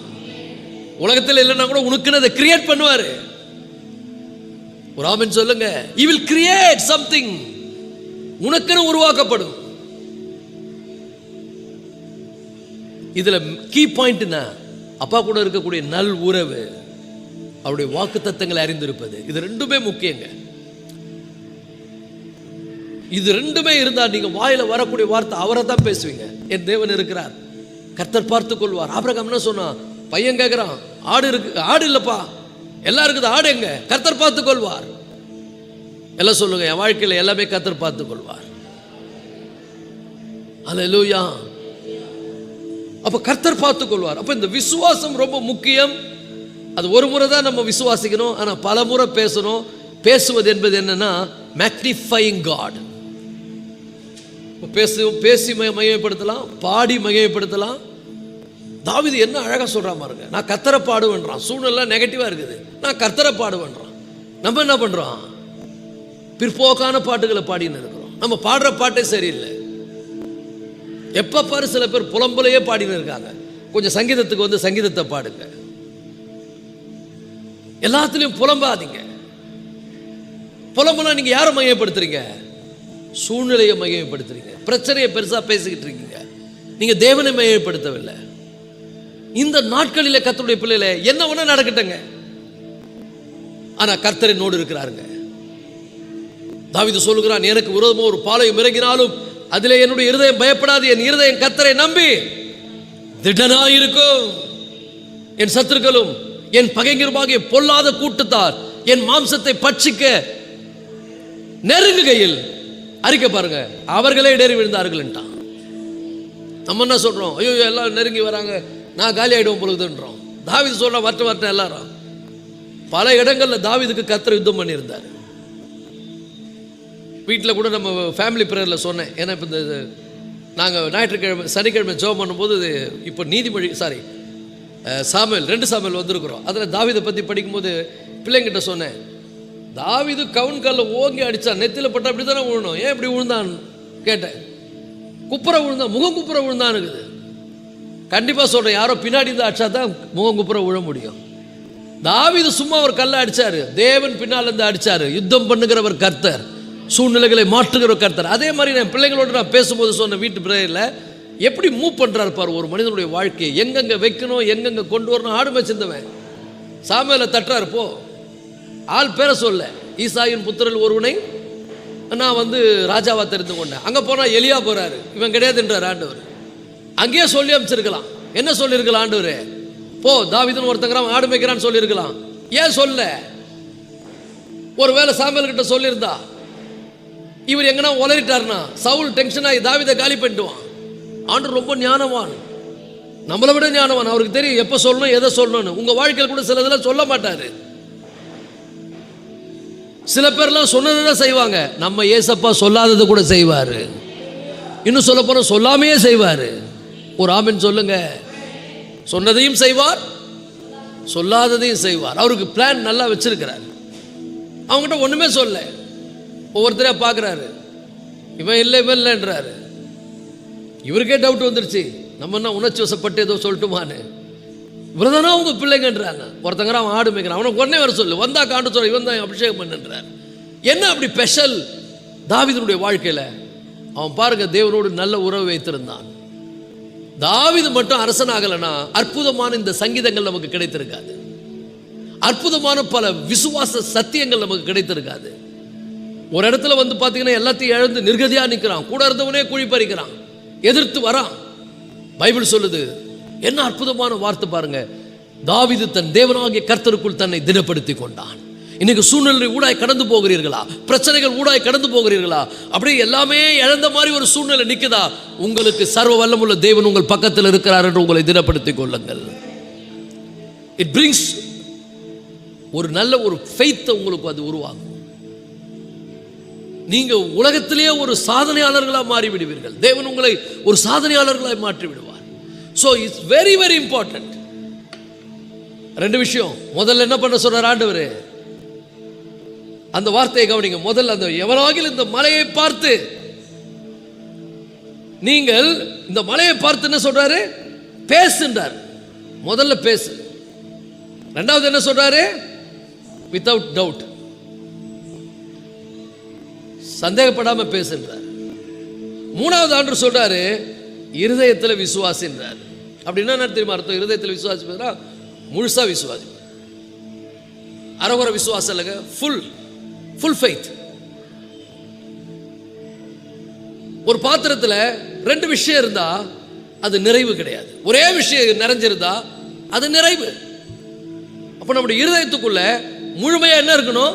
உலகத்தில் இல்லைன்னா கூட உனக்குன்னு அதை கிரியேட் பண்ணுவாரு. ஒரு ஆமென் சொல்லுங்க. He will create something. உனக்குன்னு உருவாக்கப்படும். இதுல கீ பாயிண்ட் என்ன? அப்பா கூட இருக்கக்கூடிய நல் உறவு, அவருடைய வாக்குத்தத்தங்களை அறிந்திருப்பது, இது ரெண்டுமே முக்கியங்க. இது ரெண்டுமே இருந்தால் நீங்க வாயில வரக்கூடிய வார்த்தை அவரை தான் பேசுவீங்க. என் தேவன் இருக்கிறார், கர்த்தர் பார்த்துக் கொள்வார். ஆபிரகாம் என்ன சொன்னா? பையன் கேட்கிறான், ஆடு இருக்கு, ஆடு இல்லப்பா, எல்லாம் இருக்குது, ஆடு எங்க? கர்த்தர் பார்த்துக் கொள்வார். எல்லாம் சொல்லுங்க, என் வாழ்க்கையில் எல்லாமே கர்த்தர் பார்த்துக் கொள்வார். அல்லேலூயா. அப்ப கர்த்தர் பார்த்துக் கொள்வார். அப்ப இந்த விசுவாசம் ரொம்ப முக்கியம். அது ஒரு முறை தான் நம்ம விசுவாசிக்கணும், ஆனா பல முறை பேசணும். பேசுவது என்பது என்னன்னா மேக்னிஃபையிங் காட். பேசி மகிமைப்படுத்தலாம், பாடி மகிமைப்படுத்தலாம். தாவீது என்ன அழகாக சொல்கிறான் பாருங்க, நான் கர்த்தரை பாடுவேன்றான். சூழ்நிலை நெகட்டிவாக இருக்குது, நான் கர்த்தரை பாடுவேன்றான். நம்ம என்ன பண்ணுறோம்? பிற்போக்கான பாட்டுகளை பாடின்னு இருக்கிறோம். நம்ம பாடுற பாட்டே சரியில்லை. எப்போ பாரு சில பேர் புலம்பலையே பாடின்னு இருக்காங்க. கொஞ்சம் சங்கீதத்துக்கு வந்து சங்கீதத்தை பாடுங்க. எல்லாத்துலேயும் புலம்பாதீங்க. புலம்புனா நீங்கள் யாரை மையப்படுத்துறீங்க? சூழ்நிலையை மையப்படுத்துறீங்க. பிரச்சனையை பெருசாக பேசிக்கிட்டு இருக்கீங்க. நீங்கள் தேவனை மையப்படுத்தவில்லை. இந்த நாட்களில் கர்த்தருடைய பிள்ளைகளை என்ன ஒன்று நடக்கட்டுங்க, ஆனால் கர்த்தர் என்னோடு இருக்கிறாருங்க. தாவீது சொல்லுகிறான், எனக்கு விரோதமாக ஒரு பாளையம் இறங்கினாலும் அதிலே என்னுடைய இருதயம் பயப்படாது, என் இருதயம் கர்த்தரை நம்பி திடனாயிருக்கும். என் சத்துருக்களும் என் பகைஞருமாகிய பொல்லாத கூட்டத்தார் என் மாம்சத்தை பட்சிக்க நெருங்குகையில் அறிக்கை பாருங்க, அவர்களே இடறி விழுந்தார்கள். நம்ம என்ன சொல்றோம்? ஐயோ எல்லாம் நெருங்கி வராங்க, நான் காலி ஆயிடுவோம் பொழுதுன்றோம். தாவீது சொல்ற வரட்டும் எல்லாரும். பல இடங்கள்ல தாவீதுக்கு கர்த்தர் யுத்தம் பண்ணியிருந்தார். வீட்டில் கூட நம்ம ஃபேமிலி ப்ரேயரில் சொன்னேன். ஏன்னா இப்போ இந்த நாங்கள் ஞாயிற்றுக்கிழமை சனிக்கிழமை ஜெபம் பண்ணும்போது இப்போ நீதிமொழி சாமுவேல் 2 சாமுவேல் வந்திருக்கிறோம். அதில் தாவீதை பற்றி படிக்கும்போது பிள்ளைங்கிட்ட சொன்னேன், தாவீது கவுன்கால ஓங்கி அடித்தான், நெத்தியில் பட்ட அப்படி தானே விழணும். ஏன் இப்படி விழுந்தான் கேட்டேன். குப்புற விழுந்தான், முகம் குப்புற விழுந்தான் இருக்குது. கண்டிப்பாக சொல்கிறேன், யாரோ பின்னாடி இருந்து அடிச்சா தான் முகம் குப்புற விழ முடியும். தாவீது சும்மா ஒரு கல்லை அடித்தார், தேவன் பின்னால் இருந்து அடித்தார். யுத்தம் பண்ணுகிறவர் கர்த்தர், சூழ்நிலைகளை மாற்றுகிற கர்த்தர். அதே மாதிரி நான் பிள்ளைங்களோடு நான் பேசும்போது சொன்ன வீட்டு பிரேயரில் எப்படி மூவ் பண்ணுறாரு பாரு ஒரு மனிதனுடைய வாழ்க்கையை. எங்கெங்கே வைக்கணும், எங்கெங்கே கொண்டு வரணும். ஆடு மேய்ச்சிருந்தவன் சாமுவேலை தட்டுறாரு, போ ஆள் பேரை சொல்ல, ஈசாயின் புத்திரல் ஒருவனை நான் வந்து ராஜாவா தெரிந்து கொண்டேன். அங்கே போனால் எலியா போகிறாரு, இவன் கிடையாதுன்றார் ஆண்டவர். அங்கேயே சொல்லி அமைச்சிருக்கலாம். என்ன சொல்லியிருக்கலாம் ஆண்டவர்? போ தாவீதுன்னு ஒருத்தங்கிறான் ஆடு மேய்க்கிறான்னு சொல்லியிருக்கலாம். ஏன் சொல்ல? ஒருவேளை சாமுவேல் கிட்ட சொல்லியிருந்தா இவர் எங்கன்னா உளறிட்டார்னா சவுல் டென்ஷன் ஆகி தாவீதை காலி பண்ணிடுவான். ஆண்டவர் ரொம்ப ஞானவான், நம்மளை விட ஞானவான். அவருக்கு தெரியும் எப்போ சொல்லணும், எதை சொல்லணும்னு. உங்கள் வாழ்க்கையில் கூட சில இதெல்லாம் சொல்ல மாட்டார். சில பேர்லாம் சொன்னதான் செய்வாங்க. நம்ம ஏசப்பா சொல்லாதது கூட செய்வார். இன்னும் சொல்ல போனால் சொல்லாமையே செய்வார். ஒரு ஆமென் சொல்லுங்க. சொன்னதையும் செய்வார், சொல்லாததையும் செய்வார். அவருக்கு பிளான் நல்லா வச்சிருக்கிறார். அவங்ககிட்ட ஒன்றுமே சொல்ல, ஒவ்வொருத்தரையா பார்க்குறாரு. இவன் இல்லை இவன் இல்லைன்றாரு. இவருக்கே டவுட் வந்துருச்சு, நம்ம என்ன உணர்ச்சி வசப்பட்டு ஏதோ சொல்லட்டுமான்னு. இவர்தானா அவங்க பிள்ளைங்கன்றாங்க. ஒருத்தங்கிற அவன் ஆடு மேய்க்கிறான், அவனுக்கு உடனே வர சொல்லு, வந்தா காண்டு சொல்ல, இவன் தான் அபிஷேகம் பண்ணுன்றார். என்ன அப்படி ஸ்பெஷல் தாவீதுடைய வாழ்க்கையில்? அவன் பாருங்க, தேவனோடு நல்ல உறவு வைத்திருந்தான். தாவீது மட்டும் அரசனாகலைன்னா அற்புதமான இந்த சங்கீதங்கள் நமக்கு கிடைத்திருக்காது. அற்புதமான பல விசுவாச சத்தியங்கள் நமக்கு கிடைத்திருக்காது. ஒரு இடத்துல வந்து பார்த்தீங்கன்னா எல்லாத்தையும் இழந்து நிர்கதியாக நிற்கிறான். கூட இருந்தவனே குழி பறிக்கிறான், எதிர்த்து வரான். பைபிள் சொல்லுது, என்ன அற்புதமான வார்த்தை பாருங்க. தாவீது தன் தேவனாகிய கர்த்தருக்குள் தன்னை திடப்படுத்தி கொண்டான். இன்னைக்கு சூழ்நிலை ஊடாய் கடந்து போகிறீர்களா? பிரச்சனைகள் ஊடாய் கடந்து போகிறீர்களா? அப்படியே எல்லாமே இழந்த மாதிரி ஒரு சூழ்நிலை நிற்குதா? உங்களுக்கு சர்வ வல்லமுள்ள தேவன் உங்கள் பக்கத்தில் இருக்கிறார் என்று உங்களை திடப்படுத்திக் கொள்ளுங்கள். இட் பிரிங்ஸ் ஒரு நல்ல ஒரு ஃபெய்த்தை உங்களுக்கு அது உருவாகும். நீங்க உலகத்திலேயே ஒரு சாதனையாளர்களாக மாறிவிடுவீர்கள். தேவன் உங்களை ஒரு சாதனையாளர்களாக மாற்றி விடுவார். So it's very very important. 2 விஷயம். முதல்ல என்ன பண்ண சொல்றார் ஆண்டவர்? அந்த வார்த்தையை கவனிங்க. முதல்ல அந்த எவராகில் இந்த மலையை பார்த்து, நீங்கள் இந்த மலையை பார்த்து என்ன சொல்றாரு? பேசுன்றார். முதல்ல பேசு. ரெண்டாவது என்ன சொல்றாரு? வித்தவுட் டவுட், சந்தேகப்படாம பேசுன்றார். மூணாவது ஆண்டு சொல்றாரு, இருதயத்தில் விசுவாசின்றார். அப்படின்னா என்ன தெரியுமா அர்த்தம்? இருதயத்தில் விசுவாசிப்பா முழுசா விசுவாசி, அறகுற விசுவாசம் இல்லைங்க, ஃபுல் ஃபெய்த். ஒரு பாத்திரத்தில் 2 விஷயம் இருந்தா அது நிறைவு கிடையாது. ஒரே விஷயம் நிறைஞ்சிருந்தா அது நிறைவு. அப்ப நம்முடைய இருதயத்துக்குள்ள முழுமையா என்ன இருக்கணும்?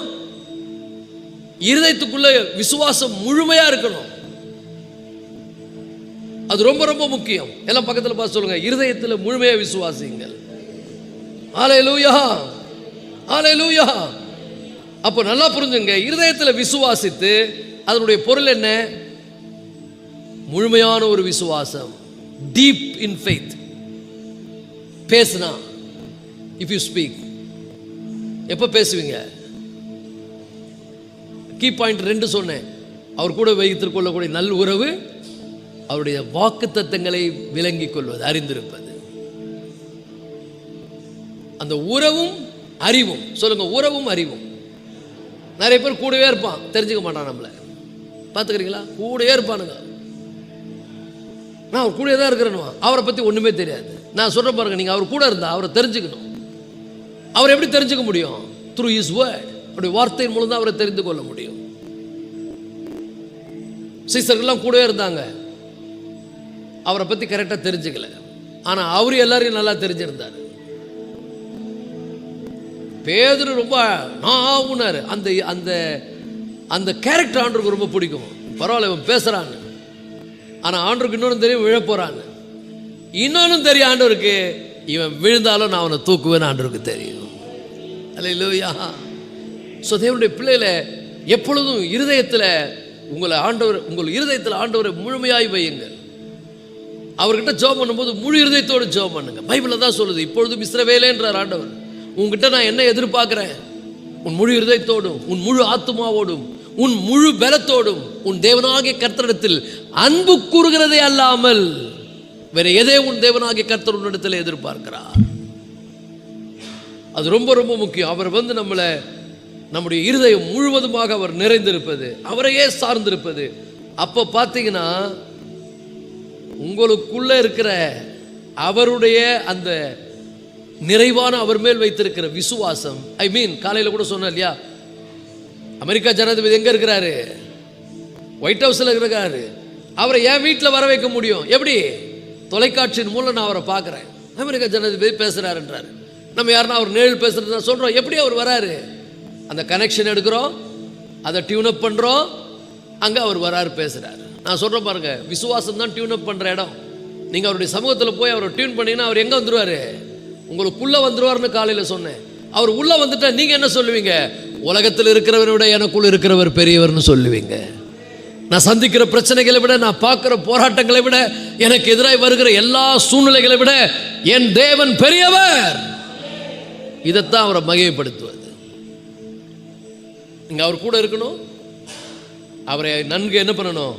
இருதயத்துக்குள்ள விசுவாசம் முழுமையா இருக்கணும். அது ரொம்ப ரொம்ப முக்கியம். எல்லாம் பக்கத்தில் பார்த்து சொல்லுங்க, இருதயத்தில் முழுமையா விசுவாசிங்கள். ஹல்லேலூயா, ஹல்லேலூயா. அப்போ நல்லா புரிஞ்சுங்க, இருதயத்தில் விசுவாசித்து அதனுடைய பொருள் என்ன? முழுமையான ஒரு விசுவாசம், டீப் இன் ஃபெய்த். பேசுனா, இஃப் யூ ஸ்பீக், எப்போ பேசுவீங்க? கீ பாயிண்ட் 2 சொன்னேன். அவர் கூட வைத்துக் கொள்ளக்கூடிய நல் உறவு, அவருடைய வாக்கு தத்தங்களை விளங்கிக் கொள்வது, அறிந்திருப்பது. அந்த உறவும் அறிவும், சொல்லுங்க, உறவும் அறிவும். நிறைய பேர் கூடவே இருப்பான், தெரிஞ்சுக்க மாட்டான் நம்மளை. பார்த்துக்கிறீங்களா? கூடவே இருப்பானுங்க. நான் அவர் கூட தான் இருக்கிறேன்னு, அவரை பற்றி ஒன்றுமே தெரியாது. நான் சொல்ற பாருங்க, நீங்கள் அவர் கூட இருந்தால் அவரை தெரிஞ்சுக்கணும். அவர் எப்படி தெரிஞ்சுக்க முடியும்? த்ரூ ஹிஸ் வேர்ட், அவருடைய வார்த்தையின் மூலம் தான் அவரை தெரிந்து கொள்ள முடியும். சீசர்கள்லாம் கூடவே இருந்தாங்க, அவரை பற்றி கரெக்டாக தெரிஞ்சுக்கல. ஆனால் அவரு எல்லாரையும் நல்லா தெரிஞ்சிருந்தார். பேதுரு ரொம்ப நாவுனாரு. அந்த அந்த அந்த கேரக்டர் ஆண்டவருக்கு ரொம்ப பிடிக்கும். பரவாயில்ல, இவன் பேசுகிறான்னு. ஆனால் ஆண்டவருக்கு இன்னொன்று தெரியும், விழ போகிறான்னு. இன்னொன்னும் தெரியும் ஆண்டவருக்கு, இவன் விழுந்தாலும் நான் அவனை தூக்குவேன்னு ஆண்டவருக்கு தெரியும். அல்லேலூயா. ஸோ தேவனுடைய பிள்ளைகளை எப்பொழுதும் இருதயத்தில் உங்கள் இருதயத்தில் ஆண்டவரை முழுமையாய் வையுங்கள். அவர்கிட்ட ஜெபம் பண்ணும்போது முழு இருதயத்தோடு ஜெபம் பண்ணுங்க. பைபிளில் தான் சொல்லுது, இப்பொழுதும் இஸ்ரவேலே என்றார் ஆண்டவர், உங்ககிட்ட நான் என்ன எதிர்பார்க்கிறேன்? உன் முழு இருதயத்தோடும், உன் முழு ஆத்துமாவோடும், உன் முழு பலத்தோடும் உன் தேவனாகிய கர்த்தரிடத்தில் அன்பு கூறுகிறதே அல்லாமல் வேற எதே உன் தேவனாகிய கர்த்தர் உன்னிடத்தில் எதிர்பார்க்கிறார். அது ரொம்ப ரொம்ப முக்கியம். அவர் நம்முடைய இருதயம் முழுவதுமாக அவர் நிறைந்திருப்பது, அவரையே சார்ந்திருப்பது. அப்போ பார்த்தீங்கன்னா உங்களுக்குள்ள இருக்கிற அவருடைய அந்த நிறைவான அவர் மேல் வைத்திருக்கிற விசுவாசம். காலையில் கூட சொன்னேன் இல்லையா, அமெரிக்கா ஜனாதிபதி எங்க இருக்கிறாரு? ஒயிட் ஹவுஸ்ல இருக்கிறாரு. அவரை என் வீட்டில் வர வைக்க முடியும். எப்படி? தொலைக்காட்சியின் மூலம் நான் அவரை பார்க்குறேன். அமெரிக்கா ஜனாதிபதி பேசுகிறாருன்றாரு. நம்ம யாருன்னா அவர் நேரில் பேசுறதா சொல்கிறோம். எப்படி அவர் வராரு? அந்த கனெக்ஷன் எடுக்கிறோம், அதை டியூனப் பண்ணுறோம், அங்கே அவர் வராரு, பேசுகிறாரு. நான் சொல்கிறேன் பாருங்க, விசுவாசம் தான் டியூனப் பண்ணுற இடம். நீங்கள் அவருடைய சமூகத்தில் போய் அவரை டியூன் பண்ணீங்கன்னா அவர் எங்கே வந்துடுவார்? உங்களுக்குள்ளே வந்துடுவார்னு காலையில் சொன்னேன். அவர் உள்ளே வந்துட்டா நீங்கள் என்ன சொல்லுவீங்க? உலகத்தில் இருக்கிறவரை விட எனக்குள்ள இருக்கிறவர் பெரியவர்னு சொல்லுவீங்க. நான் சந்திக்கிற பிரச்சனைகளை விட, நான் பார்க்குற போராட்டங்களை விட, எனக்கு எதிராக வருகிற எல்லா சூழ்நிலைகளை விட என் தேவன் பெரியவர். இதைத்தான் அவரை மகிமைப்படுத்துவது. நீங்கள் அவர் கூட இருக்கணும், அவரை நன்கு என்ன பண்ணணும்?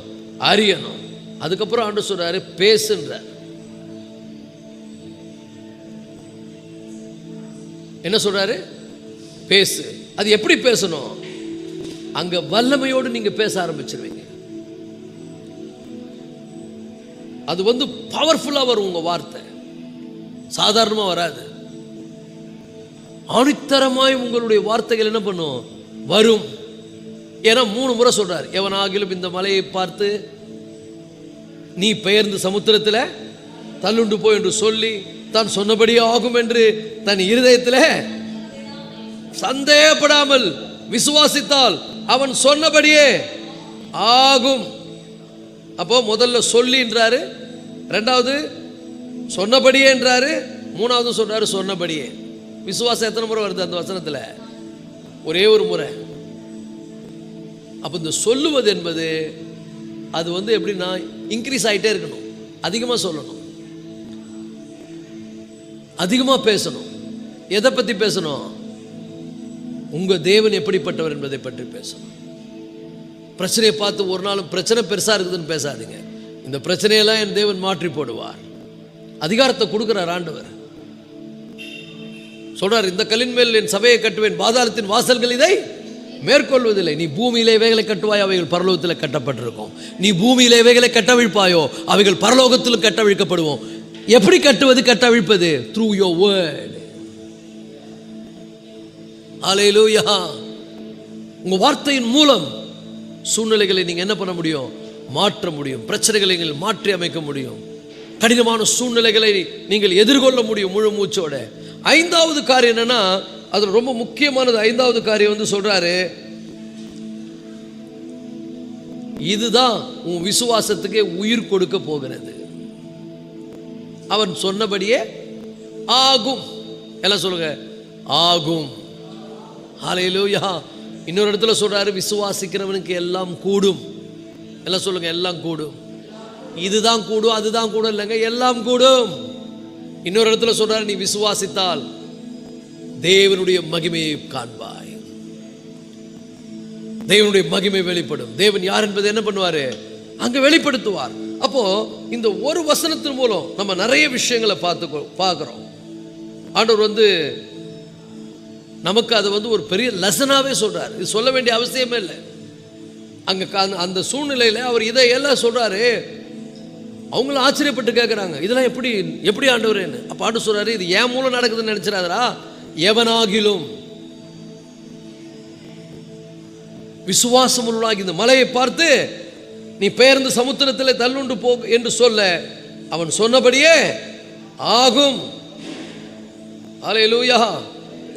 அறியணும். அதுக்கப்புறம் ஆண்டு சொல்றாரு, பேசுன்றார். என்ன சொல்றாரு? பேசு. அது எப்படி பேசணும்? அங்க வல்லமையோடு நீங்க பேச ஆரம்பிச்சிருவீங்க. அது பவர்ஃபுல்லா வரும். உங்க வார்த்தை சாதாரணமா வராது. ஆணித்தரமாய் உங்களுடைய வார்த்தைகள் என்ன பண்ணும்? வரும். ஏன்னா 3 முறை சொல்றார், எவனாகிலும் இந்த மலையை பார்த்து நீ பெயர்ந்து சமுத்திரத்தில் தள்ளுண்டு போய் என்று சொல்லி தான் சொன்னபடியே ஆகும் என்று தன் இருதயத்தில் சந்தேகப்படாமல் விசுவாசித்தால் அவன் சொன்னபடியே ஆகும். அப்போ முதல்ல சொல்லின்றாரு, ரெண்டாவது சொன்னபடியே என்றாரு, மூணாவது சொல்றாரு சொன்னபடியே. விசுவாசம் எத்தனை முறை வருது அந்த வசனத்தில்? ஒரே ஒரு முறை. அப்போ இந்த சொல்லுவது என்பது அது எப்படின்னா இன்க்ரீஸ் ஆகிட்டே இருக்கணும். அதிகமாக சொல்லணும், அதிகமாக பேசணும். எதை பற்றி பேசணும்? உங்கள் தேவன் எப்படிப்பட்டவர் என்பதை பற்றி பேசணும். பிரச்சனையை பார்த்து ஒரு நாளும் பிரச்சனை பெருசாக இருக்குதுன்னு பேசாதீங்க. இந்த பிரச்சனையெல்லாம் என் தேவன் மாற்றி போடுவார். அதிகாரத்தை கொடுக்குறார் ஆண்டவர். சொல்றார், இந்த கல்லின் மேல் என் சபையை கட்டுவேன், பாதாளத்தின் வாசல்கள் இதை மேற்கொள்வதில்லை. நீ பூமியிலே இவைகளை கட்டுவாயோ அவைகள் பரலோகத்தில் கட்டப்பட்டிருக்கும். நீ பூமியிலே இவைகளை கட்டவிழ்ப்பாயோ அவைகள் பரலோகத்திலும் கட்டவிழ்க்கப்படுவோம். எப்படி கட்டுவது? கட்டவிழ்ப்பது த்ரூ யோர் வேர்ட். ஹல்லேலூயா. உங்க வார்த்தையின் மூலம் சூழ்நிலைகளை நீங்க என்ன பண்ண முடியும்? மாற்ற முடியும். பிரச்சனைகளை நீங்கள் மாற்றி அமைக்க முடியும். கடினமான சூழ்நிலைகளை நீங்கள் எதிர்கொள்ள முடியும் முழு மூச்சோட. 5வது காரியம் என்னன்னா, அது ரொம்ப முக்கியமானது. 5வது காரியம் சொல்றாரு, இதுதான் உன் விசுவாசத்துக்கே உயிர் கொடுக்க போகிறது. அவன் சொன்னபடியே ஆகும். எல்லாம் சொல்லுங்க, ஆகும். ஹல்லேலூயா. இன்னொரு இடத்துல சொல்றாரு, விசுவாசிக்கிறவனுக்கு எல்லாம் கூடும். எல்லாம் சொல்லுங்க, எல்லாம் கூடும். இதுதான் கூடும் அதுதான் கூடும் இல்லைங்க, எல்லாம் கூடும். இன்னொரு இடத்துல சொல்றாரு, நீ விசுவாசித்தால் தேவனுடைய மகிமையை காண்பாய். தேவனுடைய மகிமை வெளிப்படும். தேவன் யார் என்பதை என்ன பண்ணுவாரு? அங்க வெளிப்படுத்துவார். அப்போ இந்த ஒரு வசனத்தின் மூலம் நம்ம நிறைய விஷயங்களை பார்க்கிறோம். ஆண்டவர் நமக்கு அது ஒரு பெரிய லெசனாவே சொல்றாரு. இது சொல்ல வேண்டிய அவசியமே இல்லை. அங்க அந்த சூழ்நிலையில அவர் இதையெல்லாம் சொல்றாரு. அவங்களும் ஆச்சரியப்பட்டு கேட்குறாங்க, இதெல்லாம் எப்படி ஆண்டவரேன்னு. அப்போ ஆண்டு சொல்றாரு, இது ஏன் மூலம் நடக்குதுன்னு நினைச்சிடாதரா. எவனாகிலும் விசுவாசம் உள்ளாகி இந்த மலையை பார்த்து நீ பெயர்ந்து சமுத்திரத்தில் தள்ளுண்டு போ என்று சொல்ல அவன் சொன்னபடியே ஆகும். அல்லேலூயா.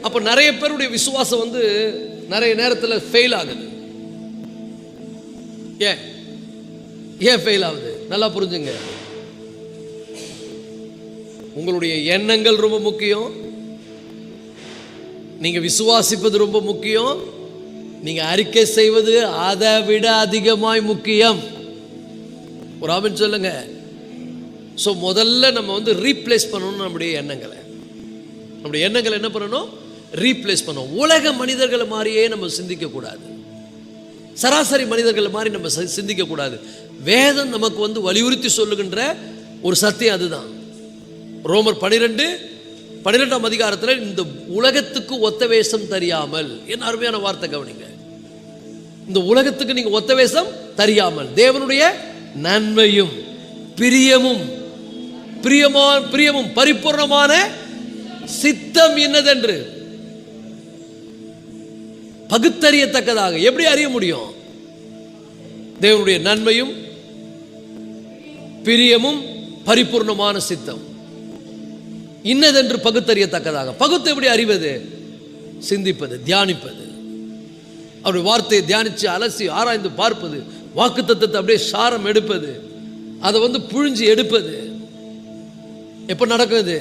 அப்போ நிறைய பேருடைய விசுவாசம் நிறைய நேரத்தில் ஃபெயில் ஆகுது. ஏன் ஃபெயில் ஆகுது? நல்லா புரிஞ்சுங்க. உங்களுடைய எண்ணங்கள் ரொம்ப முக்கியம், நீங்க விசுவாசிப்பது ரொம்ப முக்கியம், நீங்க அறிக்கை செய்வது அதை விட அதிகமாய் முக்கியம். ஒரு ஆமென் சொல்லுங்க. ஸோ முதல்ல நம்ம ரீப்ளேஸ் பண்ணணும் நம்முடைய எண்ணங்களை. நம்முடைய எண்ணங்களை என்ன பண்ணணும்? ரீப்ளேஸ் பண்ணணும். உலக மனிதர்களை மாதிரியே நம்ம சிந்திக்க கூடாது. சராசரி மனிதர்கள் மாதிரி நம்ம சிந்திக்க கூடாது. வேதம் நமக்கு வலியுறுத்தி சொல்லுகின்ற ஒரு சத்தியம் அதுதான். ரோமர் 12ஆம் அதிகாரத்தில் இந்த உலகத்துக்கு ஒத்த வேஷம் தெரியாமல், என்ன அருமையான வார்த்தை கவனிங்க. இந்த உலகத்துக்கு நீங்க ஒத்த வேஷம் தெரியாமல் தேவனுடைய நன்மையும் பிரியமும் பரிபூர்ணமான சித்தம் என்னதென்று பகுத்தறியத்தக்கதாக. எப்படி அறிய முடியும்? தேவனுடைய நன்மையும் பிரியமும் பரிபூர்ணமான சித்தம் இன்னதென்று பகுத்தறியத்தக்கதாக. பகுத்து எப்படி அறிவது? சிந்திப்பது, தியானிப்பது, அவருடைய வார்த்தையை தியானிச்சு அலசி ஆராய்ந்து பார்ப்பது, வாக்குத்தத்தத்தை அப்படியே சாரம் எடுப்பது, அதை புழிஞ்சு எடுப்பது. எப்ப நடக்குது?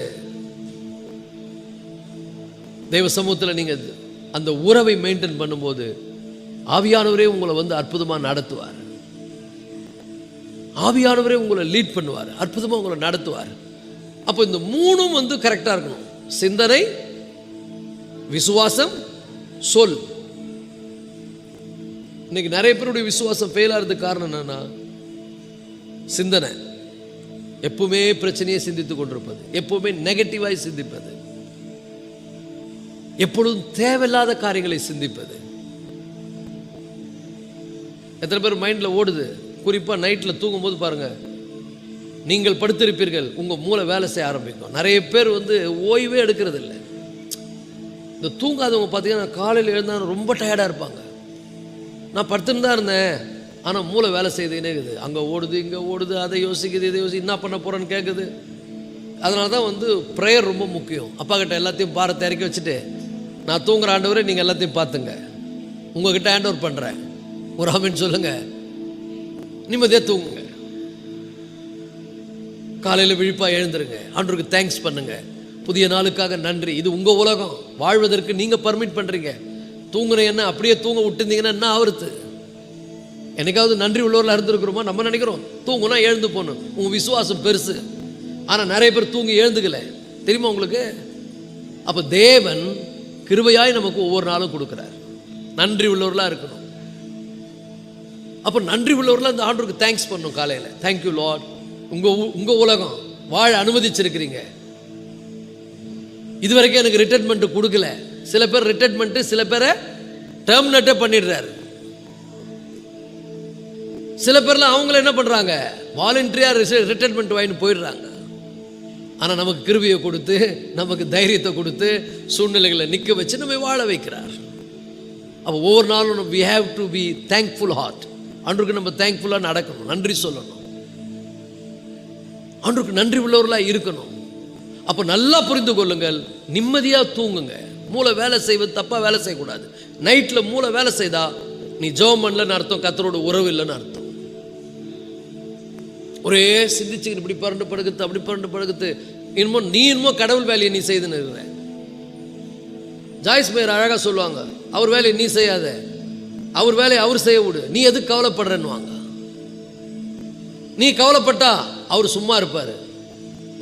தெய்வ சமூகத்தில் நீங்க அந்த உறவை மெயின்டைன் பண்ணும்போது ஆவியானவரே உங்களை அற்புதமா நடத்துவார். ஆவியானவரே உங்களை லீட் பண்ணுவார், அற்புதமா உங்களை நடத்துவார். அப்போ இந்த மூணும் கரெக்டா இருக்கணும். சிந்தனை, விசுவாசம், சொல். இன்னைக்கு நிறைய பேருடைய விசுவாசம் ஃபெயில் ஆகிறதுக்கு காரணம் என்னன்னா, சிந்தனை. எப்பவுமே பிரச்சனையை சிந்தித்துக் கொண்டிருப்பது, எப்பவுமே நெகட்டிவாய் சிந்திப்பது, எப்பொழுதும் தேவையில்லாத காரியங்களை சிந்திப்பது. எத்தனை பேர் மைண்ட்ல ஓடுது? குறிப்பா நைட்ல தூங்கும்போது பாருங்க, நீங்கள் படுத்திருப்பீர்கள், உங்க மூளை வேலை செய்ய ஆரம்பிக்கும். நிறைய பேர் ஓய்வே எடுக்கிறது இல்லை. இந்த தூங்காதவங்க பார்த்தீங்கன்னா காலையில் எழுந்தாலும் ரொம்ப டயர்டாக இருப்பாங்க. நான் படுத்துன்னு தான் இருந்தேன், ஆனால் மூளை வேலை செய்துன்னே இருக்குது. அங்கே ஓடுது, இங்கே ஓடுது, அதை யோசிக்குது, இதை என்ன பண்ண போகிறேன்னு கேட்குது. அதனால தான் ப்ரேயர் ரொம்ப முக்கியம். அப்பா கிட்ட எல்லாத்தையும் பாரத்தை இறக்கி வச்சுட்டு, நான் தூங்குற ஆண்டவரே நீங்கள் எல்லாத்தையும் பார்த்துங்க, உங்ககிட்ட ஹேண்ட் ஓவர் பண்ணுறேன், ஒரு ஆமென் சொல்லுங்க, நிம்மதியாக தூங்குங்க. காலையில் விழிப்பாக எழுந்துருங்க, ஆண்டவருக்கு தேங்க்ஸ் பண்ணுங்க, புதிய நாளுக்காக நன்றி. இது உங்கள் உலகம், வாழ்வதற்கு நீங்கள் பர்மிட் பண்ணுறீங்க. தூங்குன என்ன அப்படியே தூங்க விட்டுருந்தீங்கன்னா என்ன ஆகுறது? என்னைக்காவது நன்றி உள்ளவரில் இருந்திருக்கிறோமா? நம்ம நினைக்கிறோம் தூங்குனா எழுந்து போகணும், உங்கள் விசுவாசம் பெருசு. ஆனால் நிறைய பேர் தூங்கி எழுந்துக்கல, தெரியுமா உங்களுக்கு? அப்போ தேவன் கிருபையாய் நமக்கு ஒவ்வொரு நாளும் கொடுக்குறார். நன்றி உள்ளவர்களாக இருக்கணும். அப்போ நன்றி உள்ளவர்களாக இந்த ஆண்டவருக்கு தேங்க்ஸ் பண்ணணும். காலையில் தேங்க்யூ லார்ட், உங்கள் உலகம் வாழ அனுமதிச்சிருக்கிறீங்க. இதுவரைக்கும் எனக்கு ரிட்டைர்மெண்ட் கொடுக்கல. சில பேர் ரிட்டைர்மெண்ட், சில பேரை டெர்மினேட்டே பண்ணிடுறாரு. சில பேர்லாம் அவங்கள என்ன பண்ணுறாங்க, வாலண்டரியா ரிட்டைர்மெண்ட் வாங்கிட்டு போயிடுறாங்க. ஆனால் நமக்கு கிருபையை கொடுத்து, நமக்கு தைரியத்தை கொடுத்து, சூழ்நிலைகளை நிற்க வச்சு நம்ம வாழ வைக்கிறார். அப்போ ஒவ்வொரு நாளும் we have to be thankful heart. ஆண்டவருக்கு நம்ம தேங்க்ஃபுல்லாக நடக்கணும், நன்றி சொல்லணும், ஆண்டவருக்கு நன்றி உள்ளவர்களாக இருக்கணும். அப்போ நல்லா புரிந்து கொள்ளுங்கள், நிம்மதியாக தூங்குங்க. மூளை வேலை செய்வது தப்பாக வேலை செய்யக்கூடாது. நைட்டில் மூளை வேலை செய்தா நீ ஜெபம் பண்ணலன்னு அர்த்தம், கர்த்தரோட உறவு இல்லைன்னு அர்த்தம். ஒரே சிந்திச்சு இப்படி பரண்டு படுக்குது, அப்படி பரண்டு படுக்குது, இன்னமும் கடவுள் வேலையை நீ செய்துன்னு இருக்கிற. ஜாய்ஸ் மேயர் அழகாக சொல்லுவாங்க, அவர் வேலையை நீ செய்யாத, அவர் வேலையை அவர் செய்ய விடு, நீ எதுக்கு கவலைப்படுறேன்னு வாங்க. நீ கவலைப்பட்டா அவர் சும்மா இருப்பார்,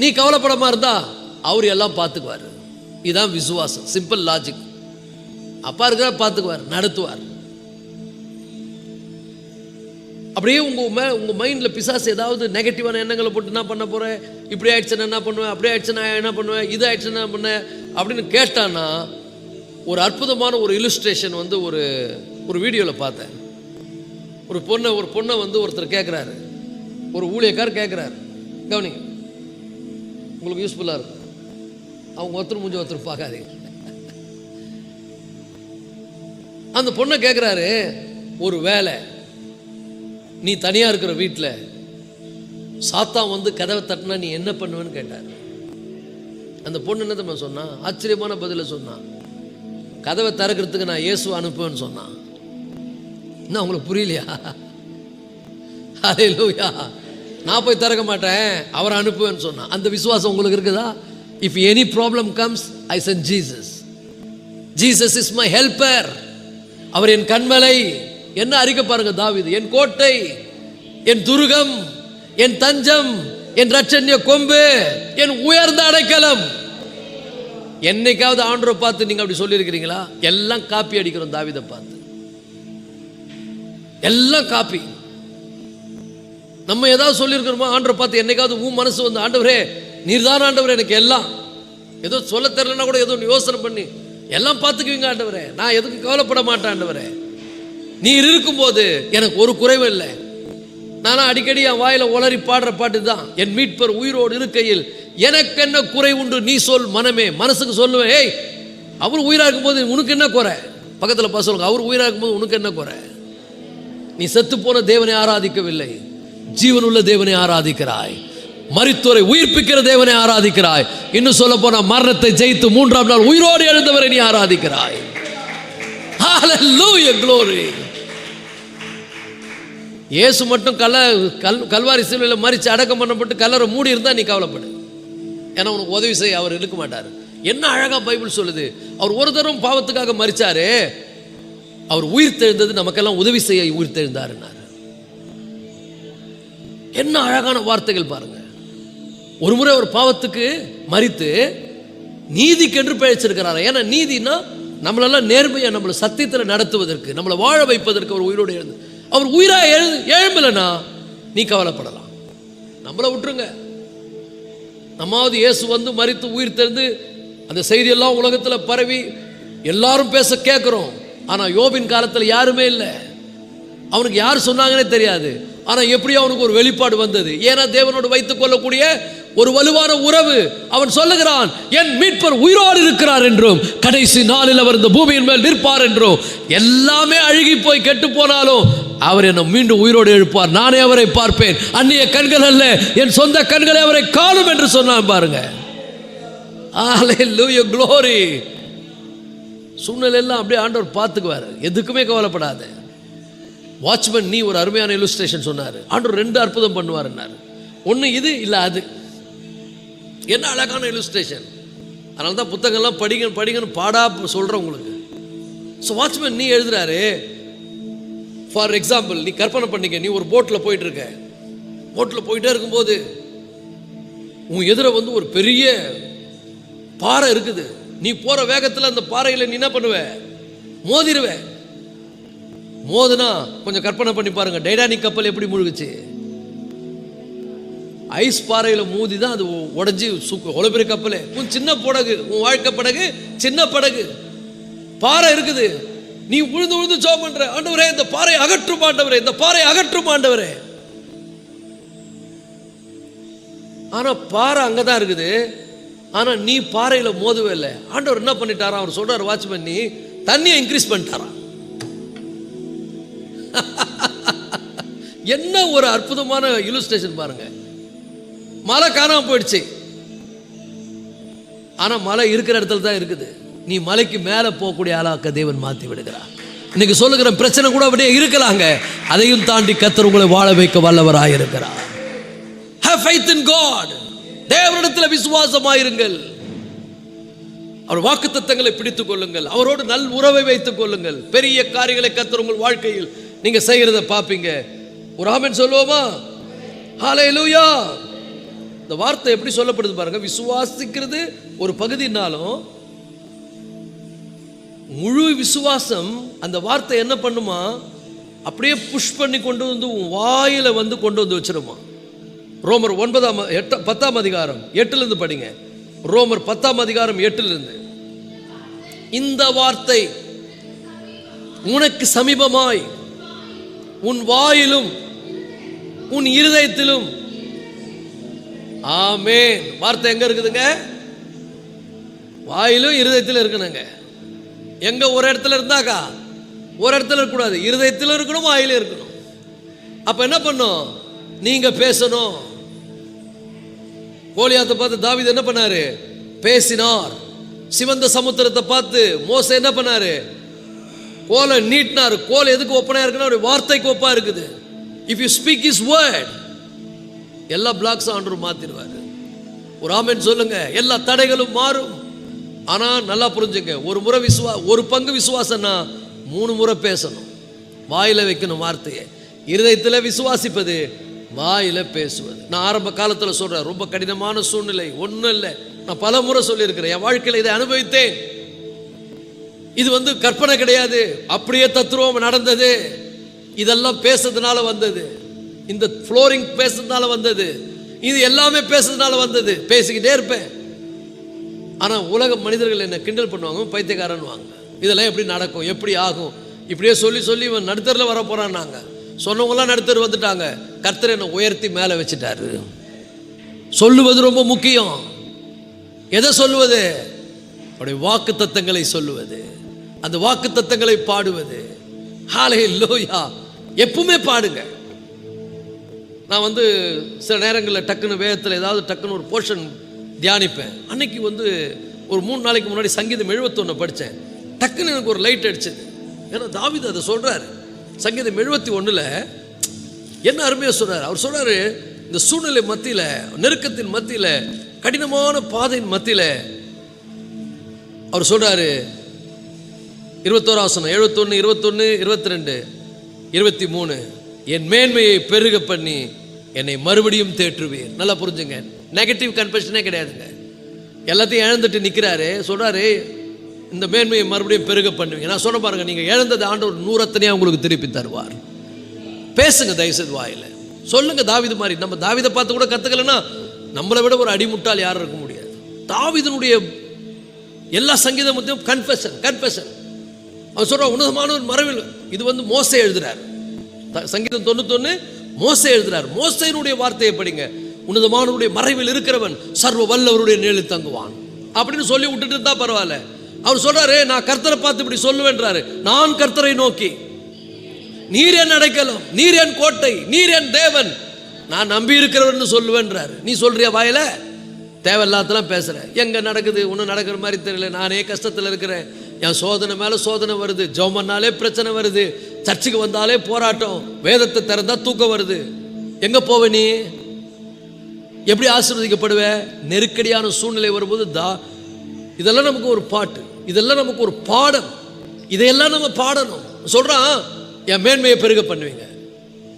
நீ கவலைப்படாம இருந்தா அவர் எல்லாம் பார்த்துக்குவார். இதுதான் விசுவாசம், சிம்பிள் லாஜிக். அப்பா இருக்கிற பார்த்துக்குவார், நடத்துவார். அப்படியே உங்கள் மைண்டில் பிசாசு ஏதாவது நெகட்டிவான எண்ணங்களை போட்டு என்ன பண்ண போகிறேன், இப்படி ஆயிடுச்சுன்னா என்ன பண்ணுவேன், அப்படியே ஆயிடுச்சுன்னா என்ன பண்ணுவேன், இது ஆயிடுச்சுன்னா என்ன பண்ணேன் அப்படின்னு கேட்டான்னா, ஒரு அற்புதமான ஒரு இலுஸ்ட்ரேஷன் வந்து ஒரு வீடியோவில் பார்த்தேன். ஒரு பொண்ணை வந்து ஒருத்தர் கேட்குறாரு, ஒரு ஊழியக்கார் கேட்குறாரு, கவனிங்க, உங்களுக்கு யூஸ்ஃபுல்லாக இருக்கும். அவங்க ஒருத்தர் முடிஞ்ச ஒருத்தர் பார்க்காதீங்க. அந்த பொண்ணை கேட்குறாரு, ஒரு வேலை நீ தனியாக இருக்கிற வீட்டில் சாத்தான் வந்து கதவை தட்டினா நீ என்ன பண்ணுவேன்னு கேட்டார். அந்த பொண்ணு என்ன தெரியுமா சொன்னா, ஆச்சரியமான பதிலை சொன்னான். கதவை திறக்கிறதுக்கு நான் இயேசுவை அனுப்புவேன்னு சொன்னான். என்ன உங்களுக்கு புரியலையா? ஹல்லேலூயா. நான் போய் திறக்க மாட்டேன், அவரை அனுப்புவேன்னு சொன்னான். அந்த விசுவாசம் உங்களுக்கு இருக்குதா? If any problem comes I send Jesus. Jesus is my helper. அவர் என் கண்மலை. என்ன அறிக்கை பாருங்க தாவீது, என் கோட்டை, என் துருகம், என் தஞ்சம், என் ரட்சண்ய கொம்பு, என் உயர்ந்த அடைக்கலம். என்னைக்காவது ஆண்டவரை பார்த்து நீங்க அப்படி சொல்லியிருக்கிறீங்களா? எல்லாம் காப்பி அடிக்கிறோம் தாவீதை பார்த்து, எல்லாம் காப்பி. நம்ம ஏதாவது சொல்லியிருக்கிறோமா ஆண்டவரை பார்த்து? என்னைக்காவது உன் மனசு வந்து, ஆண்டவரே நீர்தான் ஆண்டவரே எனக்கு எல்லாம், ஏதோ சொல்ல தெரியலன்னா கூட ஏதோ யோசனை பண்ணி எல்லாம் பார்த்துக்குவீங்க ஆண்டவரே, நான் எதுக்கு கவலைப்பட மாட்டேன் ஆண்டவரே, நீர் இருக்கும்போது எனக்கு ஒரு குறைவும் இல்லை. நானும் அடிக்கடி என் வாயில உளறி பாடுற பாட்டு தான், என் மீட்பர் உயிரோடு இருக்கையில் எனக்கு என்ன குறை உண்டு நீ சொல் மனமே. மனசுக்கு சொல்லுவேன், ஏய் அவர் உயிராக இருக்கும்போது உனக்கு என்ன குறை? பக்கத்தில் பார்த்து சொல்லுங்க, அவர் உயிராக இருக்கும்போது உனக்கு என்ன குறை? நீ செத்து போன தேவனை ஆராதிக்கவில்லை, ஜீவனுள்ள தேவனை ஆராதிக்கிறாய், மரித்தோரை உயிர்ப்பிக்கிற தேவனை ஆராதிக்கிறாய். இன்னும் சொல்ல போனா மரணத்தை ஜெயித்து 3ஆம் நாள் உயிரோடு எழுந்தவரை நீ ஆராதிக்கிறாய். ஹல்லேலூயா, glory. இயேசு மட்டும் கல்வாரி சிலுவையில் மரிச்சு அடக்கம் பண்ணப்பட்டு கல்லறை மூடி இருந்தா நீ கவலைப்படு, ஏன்னா உனக்கு உதவி செய்ய அவர் இருக்க மாட்டார். என்ன அழகா பைபிள் சொல்லுது, அவர் ஒரு தரம் பாவத்துக்காக மரிச்சாரு, அவர் உயிர் தெழுந்தது நமக்கெல்லாம் உதவி செய்ய உயிர் தெழுந்தார். என்ன அழகான வார்த்தைகள் பாருங்க. ஒரு முறை ஒரு பாவத்துக்கு மரித்து நீதிக்கென்று பிழைச்சிருக்கிறார். ஏன்னா நீதினா நம்மளெல்லாம் நேர்மையா நம்மளை சத்தியத்தில் நடத்துவதற்கு, நம்மளை வாழ வைப்பதற்கு அவர் உயிரோடு எழுந்து, அவர் உயிராக எழும்பலனா நீ கவலைப்படலாம். நம்மளை விட்டுருங்க. நம்மாவது இயேசு வந்து மரித்து உயிர் தெரிந்து அந்த செய்தியெல்லாம் உலகத்தில் பரவி எல்லாரும் பேச கேட்குறோம். ஆனால் யோபின் காலத்தில் யாருமே இல்லை, அவனுக்கு யார் சொன்னாங்கன்னே தெரியாது. ஆனால் எப்படி அவனுக்கு ஒரு வெளிப்பாடு வந்தது? ஏன்னா தேவனோடு வைத்துக் கொள்ளக்கூடிய ஒரு வலுவான உறவு. அவன் சொல்லுகிறான், என் மீட்பர் உயிரோடு இருக்கிறார் என்றும் கடைசி நாளில் அவர் இந்த பூமியின் மேல் நிற்பார் என்றும். எல்லாமே அழுகி போய் கெட்டு போனாலும் அவர் என்னை மீண்டும் உயிரோடு எழுப்பார், நானே அவரை பார்ப்பேன், அந்நிய கண்கள் அல்ல என் சொந்த கண்களை அவரை காணும் என்று சொன்னான். பாருங்க, ஹல்லேலூயா, glory. சூழ்நிலை எல்லாம் அப்படியே ஆண்டவர் பார்த்துக்குவார், எதுக்குமே கவலைப்படாத. வாட்ச்மேன் நீ ஒரு அருமையான இல்லுஸ்ட்ரேஷன் சொன்னார். ஆண்டவர் 2 அற்புதம் பண்ணுவார்னாரு. ஒன்று இது இல்லை அது. என்ன அழகான இல்லுஸ்ட்ரேஷன். அதனால தான் புத்தகம்லாம் படிங்கன்னு பாடா சொல்கிறேன் உங்களுக்கு. ஸோ வாட்ச்மேன் நீ எழுதுறாரு, ஃபார் எக்ஸாம்பிள் நீ கற்பனை பண்ணிக்க, நீ ஒரு போட்டில் போயிட்டு இருக்க, போட்டில் போயிட்டே இருக்கும்போது உன் எதிர வந்து ஒரு பெரிய பாறை இருக்குது. நீ போகிற வேகத்தில் அந்த பாறையில் நீ என்ன பண்ணுவ? மோதிடுவ. மோதுனா கொஞ்சம் கற்பனை பண்ணி பாருங்க, டைட்டானிக் கப்பல் எப்படி முழுகுச்சு? ஐஸ் பாறையில் மோதி தான் அது உடஞ்சி ஒலிபெரிய கப்பல். உன் சின்ன படகு, உன் வாழ்க்கை படகு சின்ன படகு, பாறை இருக்குது. நீ உழுந்து உழுந்து ஜெபம் பண்ற, ஆண்டவரே இந்த பாறை அகற்றும் ஆண்டவரே, இந்த பாறை அகற்றும் ஆண்டவரே. ஆனா பாறை அங்கதான் இருக்குது, ஆனா நீ பாறையில மோதவே இல்லை. ஆண்டவர் என்ன பண்ணிட்டாரா? அவர் சொல்றாரு, வாட்ச்மேன் நீ தண்ணியை இன்க்ரீஸ் பண்ணிட்டாரா. என்ன ஒரு அற்புதமான இல்லுஸ்ட்ரேஷன் பாருங்க. மலை காணாம போயிடுச்சு, ஆனா மலை இருக்கிற இடத்துல தான் இருக்குது. நீ மலைக்கு மேல போகக்கூடிய ஆளாக்க தேவன் மாத்தி விடுகிறார். இன்னைக்கு சொல்லுகிற பிரச்சனை கூட அப்படியே இருக்கலாங்க, அதையும் தாண்டி கர்த்தர் உங்களை வாழ வைக்க வல்லவராய் இருக்கிறார். Have faith in God. தேவனிடத்தில் விசுவாசமாயிருங்கள். அவர் வாக்குத்தத்தங்களை பிடித்துக் கொள்ளுங்கள், அவரோடு நல் உறவை வைத்துக் கொள்ளுங்கள். பெரிய காரியங்களை கர்த்தர் உங்கள் வாழ்க்கையில் நீங்க செய்கிறத பார்ப்பீங்க. ஒரு ஆமென் சொல்லுவோமா? ஹல்லேலூயா. இந்த வார்த்தை எப்படி சொல்லப்படுது பாருங்க. விசுவாசிக்கிறது ஒரு பகுதினாலும் முழு விசுவாசம் அந்த வார்த்தை என்ன பண்ணுமா, அப்படியே புஷ் பண்ணி கொண்டு வந்து வாயில வந்து கொண்டு வந்து வச்சிருமா. ரோமர் 10ஆம் அதிகாரம் 8 படிங்க. ரோமர் 10ஆம் அதிகாரம் 8 இந்த வார்த்தை உனக்கு சமீபமாய் உன் வாயிலும் உன் இருதயத்திலும். ஆமென். வார்த்தை எங்க இருக்குதுங்க? வாயிலும் இருதயத்திலும் இருக்கணுங்க. எங்க ஒரு இடத்துல இருந்தாக்கா ஒரு இடத்துல இருக்கக்கூடாது, இருதயத்திலும் இருக்கணும், வாயிலும் இருக்கணும். அப்ப என்ன பண்ணும்? நீங்க பேசணும். கோலியாத்தை பார்த்து தாவீது என்ன பண்ணாரு? பேசினார். சிவந்த சமுத்திரத்தை பார்த்து மோசே என்ன பண்ணாரு? கோலை நீட்டினார். கோல் எதுக்கு ஒப்பனா இருக்குன்னா ஒரு வார்த்தைக்கு ஒப்பா இருக்குது. If you speak is word, எல்லா பிளாக்ஸும் ஆண்டவர் மாத்திடுவார். ஒரு ஆமென் சொல்லுங்க. எல்லா தடைகளும் மாறும். ஆனா நல்லா புரிஞ்சுங்க, ஒரு பங்கு விசுவாசம்னா 3 முறை பேசணும். வாயில வைக்கணும் வார்த்தையை. இருதயத்தில் விசுவாசிப்பது, வாயில பேசுவது. நான் ஆரம்ப காலத்தில் சொல்றேன், ரொம்ப கடினமான சூழ்நிலை ஒன்றும் இல்லை. நான் பல முறை சொல்லியிருக்கிறேன், என் வாழ்க்கையில் இதை அனுபவித்தேன். இது கற்பனை கிடையாது, அப்படியே தத்துவம் நடந்தது. இதெல்லாம் பேசுறதுனால வந்தது. இந்த ஃப்ளோரிங் பேசுறதுனால வந்தது. இது எல்லாமே பேசுறதுனால வந்தது. பேசிக்கிட்டே இருப்பேன். ஆனால் உலக மனிதர்கள் என்ன கிண்டல் பண்ணுவாங்க, பைத்தியக்காரன் வாங்க. இதெல்லாம் எப்படி நடக்கும், எப்படி ஆகும்? இப்படியே சொல்லி சொல்லி இவன் நடுத்தரில் வர போறான்னாங்க. சொன்னவங்களாம் நடுத்தர் வந்துட்டாங்க. கர்த்தர் என்னை உயர்த்தி மேலே வச்சுட்டாரு. சொல்லுவது ரொம்ப முக்கியம். எதை சொல்லுவது? அவருடைய வாக்கு தத்தங்களை சொல்லுவது, அந்த வாக்கு தத்தங்களை பாடுவது. ஹல்லேலூயா. எப்பவுமே பாடுங்க. நான் சில நேரங்களில் டக்குன்னு வேதத்தில் ஏதாவது டக்குன்னு ஒரு போர்ஷன் தியானிப்பேன். அன்னைக்கு ஒரு 3 நாளைக்கு முன்னாடி சங்கீதம் 71 படித்தேன். டக்குன்னு எனக்கு ஒரு லைட் அடிச்சது. ஏன்னா தாவீது அதை சொல்றாரு. சங்கீதம் 71 என்ன அருமையாக சொல்றாரு. அவர் சொல்றாரு, இந்த சூழ்நிலை மத்தியில், நெருக்கத்தின் மத்தியில், கடினமான பாதையின் மத்தியில் அவர் சொல்றாரு, 21 வசனம், 71, 21, 22, 23, என் மேன்மையை பெருக பண்ணி என்னை மறுபடியும் தேற்றுவீர். நல்லா புரிஞ்சுங்க. நெகட்டிவ் கன்ஃபெஷனே கிடையாதுங்க. எல்லாத்தையும் இழந்துட்டு நிற்கிறாரு. சொல்றாரு, இந்த மேன்மையை மறுபடியும் பெருக பண்ணுவீங்க. நான் சொல்ல பாருங்க, நீங்க இழந்தது ஆண்டவர் 100 உங்களுக்கு திருப்பி தருவார். பேசுங்க தயவுசெய்து வாயில சொல்லுங்க. தாவீது மாதிரி நம்ம தாவீதை பார்த்து கூட கத்துக்கலன்னா நம்மளை விட ஒரு அடிமுட்டால் யாரும் இருக்க முடியாது. தாவீதினுடைய எல்லா சங்கீதமும் கன்ஃபெஷன். அவன் சொல்ற உன்னதமான ஒரு மறைவில். இது மோசே எழுதுறார். சங்கீதம் 91 மோசே எழுதுறார். மோசேனுடைய வார்த்தையை படிங்க. உன்னதமானவருடைய மறைவில் இருக்கிறவன் சர்வ வல்லவருடைய நிழலில் தங்குவான் அப்படின்னு சொல்லி விட்டுட்டு இருந்தா பரவாயில்ல. அவர் சொல்றாரு, நான் கர்த்தரை பார்த்து இப்படி சொல்லுவேன்றாரு. நான் கர்த்தரை நோக்கி, நீர் என் அடைக்கலம், நீர் என் கோட்டை, நீர் என் தேவன், நான் நம்பி இருக்கிறவன் சொல்லுவேன்றாரு. நீ சொல்றியா வாயில? தேவையில்லாதெல்லாம் பேசுற. எங்க நடக்குது? ஒன்றும் நடக்கிற மாதிரி தெரியல. நானே கஷ்டத்தில் இருக்கிறேன். என் சோதனை மேல சோதனை வருது. ஜெபம்னாலே பிரச்சனை வருது. சர்ச்சுக்கு வந்தாலே போராட்டம். வேதத்தை திறந்தா தூக்கம் வருது. எங்க போவ நீ? எப்படி ஆசீர்வதிக்கப்படுவ? நெருக்கடியான சூழ்நிலை வரும்போது இதெல்லாம் நமக்கு ஒரு பாட்டு, இதெல்லாம் நமக்கு ஒரு பாடம். இதையெல்லாம் நம்ம பாடணும். சொல்றான், என் மேன்மையை பெருக பண்ணுவீங்க.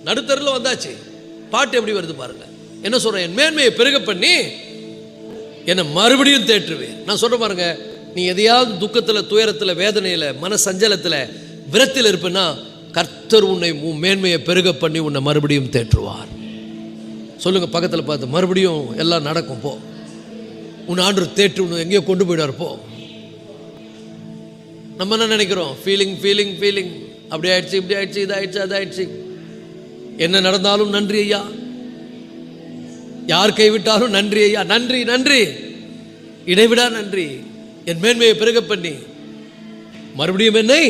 நடுத்தரில் வந்தாச்சு. பாட்டு எப்படி வருது பாருங்க. என்ன சொல்றேன்? என் மேன்மையை பெருக பண்ணி என்னை மறுபடியும் தேற்றுவேன். நான் சொல்ற பாருங்க, நீ எதையாவது துக்கத்தில், துயரத்தில், வேதனையில், மன சஞ்சலத்தில், விரத்தில் இருப்பேன்னா கர்த்தர் உன்னை மேன்மையை பெருக பண்ணி உன்னை மறுபடியும் தேற்றுவார். சொல்லுங்க பக்கத்தில் பார்த்து, மறுபடியும் எல்லாம் நடக்கும். போ, உன் ஆண்டவர் தேற்று உன்னை எங்கேயோ கொண்டு போயிடுவார். போ. நம்ம என்ன நினைக்கிறோம்? ஃபீலிங் அப்படி ஆயிடுச்சு, இப்படி ஆயிடுச்சு, இதாயிடுச்சு, அதாயிடுச்சு. என்ன நடந்தாலும் நன்றி ஐயா, யார் கைவிட்டாலும் நன்றி ஐயா, நன்றி, இடைவிடா நன்றி. என் மேன்மையை பெருக பண்ணி மறுபடியும் என்னை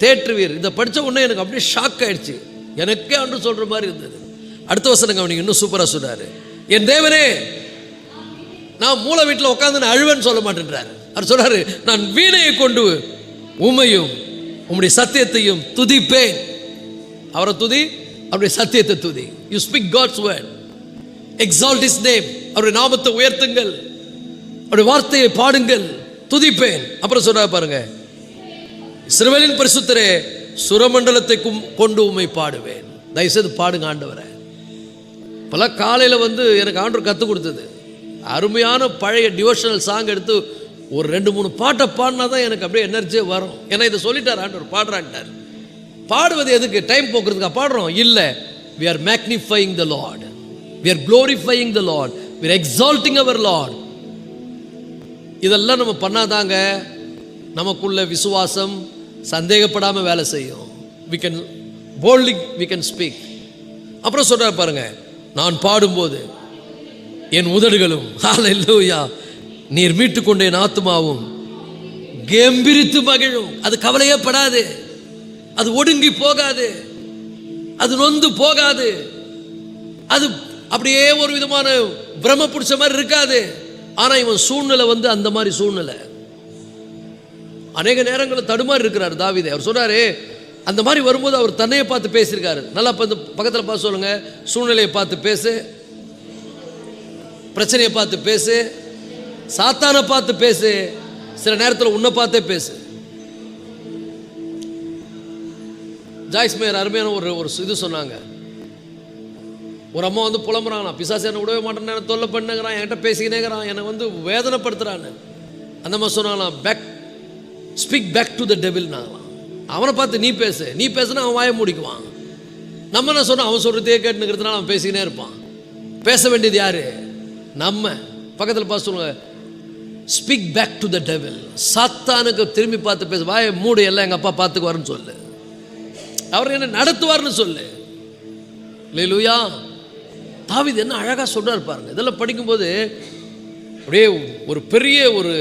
தேற்றுவீர். இதை படித்த உடனே எனக்கு அப்படியே ஷாக் ஆயிடுச்சு. எனக்கே அன்று சொல்ற மாதிரி இருந்தது. அடுத்த வசனம் அவனுக்கு இன்னும் சூப்பரா சொல்றாரு. என் தேவனே, நான் மூல வீட்டில் உட்காந்து நான் அழுவேன்னு சொல்ல மாட்டேன்றாரு. அவர் சொல்றாரு, நான் வீணையை கொண்டு உம்மையும் உம்முடைய சத்தியத்தையும் துதிப்பேன். அவரை துதி, அவருடைய சத்தியத்தை துதி. You speak God's word, exalt his name. அவருடைய நாமத்தை உயர்த்துங்கள், அவருடைய வார்த்தையை பாடுங்கள், துதிப்பேன். அப்புறம் சொல்ற பாருங்க, இஸ்ரவேலின் பரிசுத்தரே, சுரமண்டலத்தை கொண்டு உம்மை பாடுவேன். தயவுசெய்து பாடுங்க ஆண்டவரை. இப்போல்லாம் காலையில் வந்து எனக்கு ஆண்டவர் கற்றுக் கொடுத்தது, அருமையான பழைய டிவோஷனல் சாங் எடுத்து ஒரு 2-3 பாட்டை பாடினா தான் எனக்கு அப்படியே எனர்ஜியே வரும். ஏன்னா இதை சொல்லிட்டார் ஆண்டவர், பாடுறான்ட்டார். பாடுவது எதுக்கு? டைம் போக்குறதுக்கா பாடுறோம்? இல்லை. we are magnifying the Lord, we are glorifying the Lord, we are exalting our Lord. இதெல்லாம் நம்ம பண்ணாதாங்க நமக்குள்ள விசுவாசம் சந்தேகப்படாமல் வேலை செய்யும். we can boldly we can speak. அப்புறம் சொல்றார் பாருங்க, நான் பாடும்போது என் உதடுகளும் ஹல்லேலூயா நீர் மீட்டுக்கொண்ட என் ஆத்துமாவும் கெம்பீரித்து மகிழும். அது கவலையே படாது, அது ஒடுங்கி போகாது, அது நொந்து போகாது, அது அப்படியே ஒரு விதமான பிரம பிடிச்ச மாதிரி இருக்காது. ஆனா இவன் சூழ்நிலை வந்து அந்த மாதிரி சூழ்நிலை. அநேக நேரங்களில் தடுமாறி இருக்கிறார் தாவீது. அவர் சொல்றாரு, அந்த மாதிரி வரும்போது அவர் தன்னையை பார்த்து பேசியிருக்காரு. நல்லா பக்கத்தில் பார்த்து சொல்லுங்க, சூழ்நிலையை பார்த்து பேசு, பிரச்சனையை பார்த்து பேசு, சாத்தானை பார்த்து பேசு, சில நேரத்தில் உன்னை பார்த்தே பேசு. ஜாய்ஸ் மேயர் அருமையான ஒரு இது சொன்னாங்க. ஒரு அம்மா வந்து புலம்புறாங்க, பிசாசு என்னை விடவே மாட்டேன்னு என்ன தொல்லை பண்ணுங்கிறான், என்கிட்ட பேசிக்கினேங்கிறான், என்னை வந்து வேதனைப்படுத்துறான்னு. அந்த மாதிரி சொன்னாங்களாம், back speak back to the டெவில்னாங்களாம். அவனை பார்த்து நீ பேசு, நீ பேசுனா அவன் வாயை மூடிக்குவான். நம்ம என்ன சொன்னோம், அவன் சொல்கிறதே கேட்டுங்கிறதுனால அவன் பேசிக்கினே இருப்பான். பேச வேண்டியது யாரு? நம்ம. பக்கத்தில் பார்த்து சொல்லுங்க, speak back to the devil. சாத்தானுக்கு திரும்பி பார்த்து பேசு, வாயை மூடு, எல்லாம் எங்கள் அப்பா பார்த்துக்குவாருன்னு சொல்லு, அவர் என்ன நடத்துவார்னு சொல்லு. அல்லேலூயா. தாவீது என்ன அழகாக சொல்றாரு பாருங்க. இதெல்லாம் படிக்கும்போது அப்படியே ஒரு பெரிய ஒரு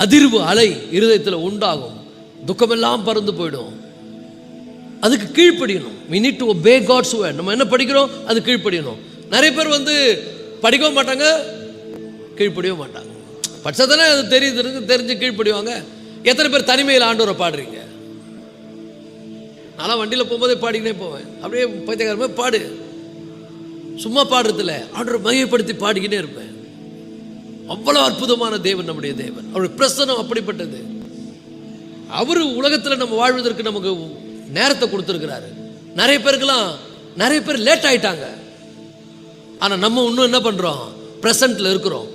அதிர்வு அலை இருதயத்தில் உண்டாகும், துக்கமெல்லாம் பறந்து போயிடும். அதுக்கு கீழ்ப்படியணும். we need to obey God's word. நம்ம என்ன படிக்கிறோம் அது கீழ்ப்படியணும். நிறைய பேர் வந்து படிக்கவும் மாட்டாங்க, கீழ்ப்படியவும் மாட்டாங்க. படிச்சதானே அது தெரிஞ்சு கீழ்ப்படிவாங்க. எத்தனை பேர் தனிமையில் ஆண்டவரை பாடுறீங்க? நான் வண்டியில் போகும்போதே பாடிக்கினே போவேன். அப்படியே பைத்தியக்காரமே பாடு, சும்மா பாடுறதில்ல, ஆண்டவரை மையப்படுத்தி பாடிக்கிட்டே இருப்பேன். அவ்வளோ அற்புதமான தேவன் நம்முடைய தேவன். அவருடைய பிரசன்னம் அப்படிப்பட்டது. அவர் உலகத்தில் நம்ம வாழ்வதற்கு நமக்கு நேரத்தை கொடுத்துருக்கிறாரு. நிறைய பேர் லேட் ஆயிட்டாங்க. ஆனால் நம்ம இன்னும் என்ன பண்ணுறோம்? ப்ரெசண்ட்டில் இருக்கிறோம்.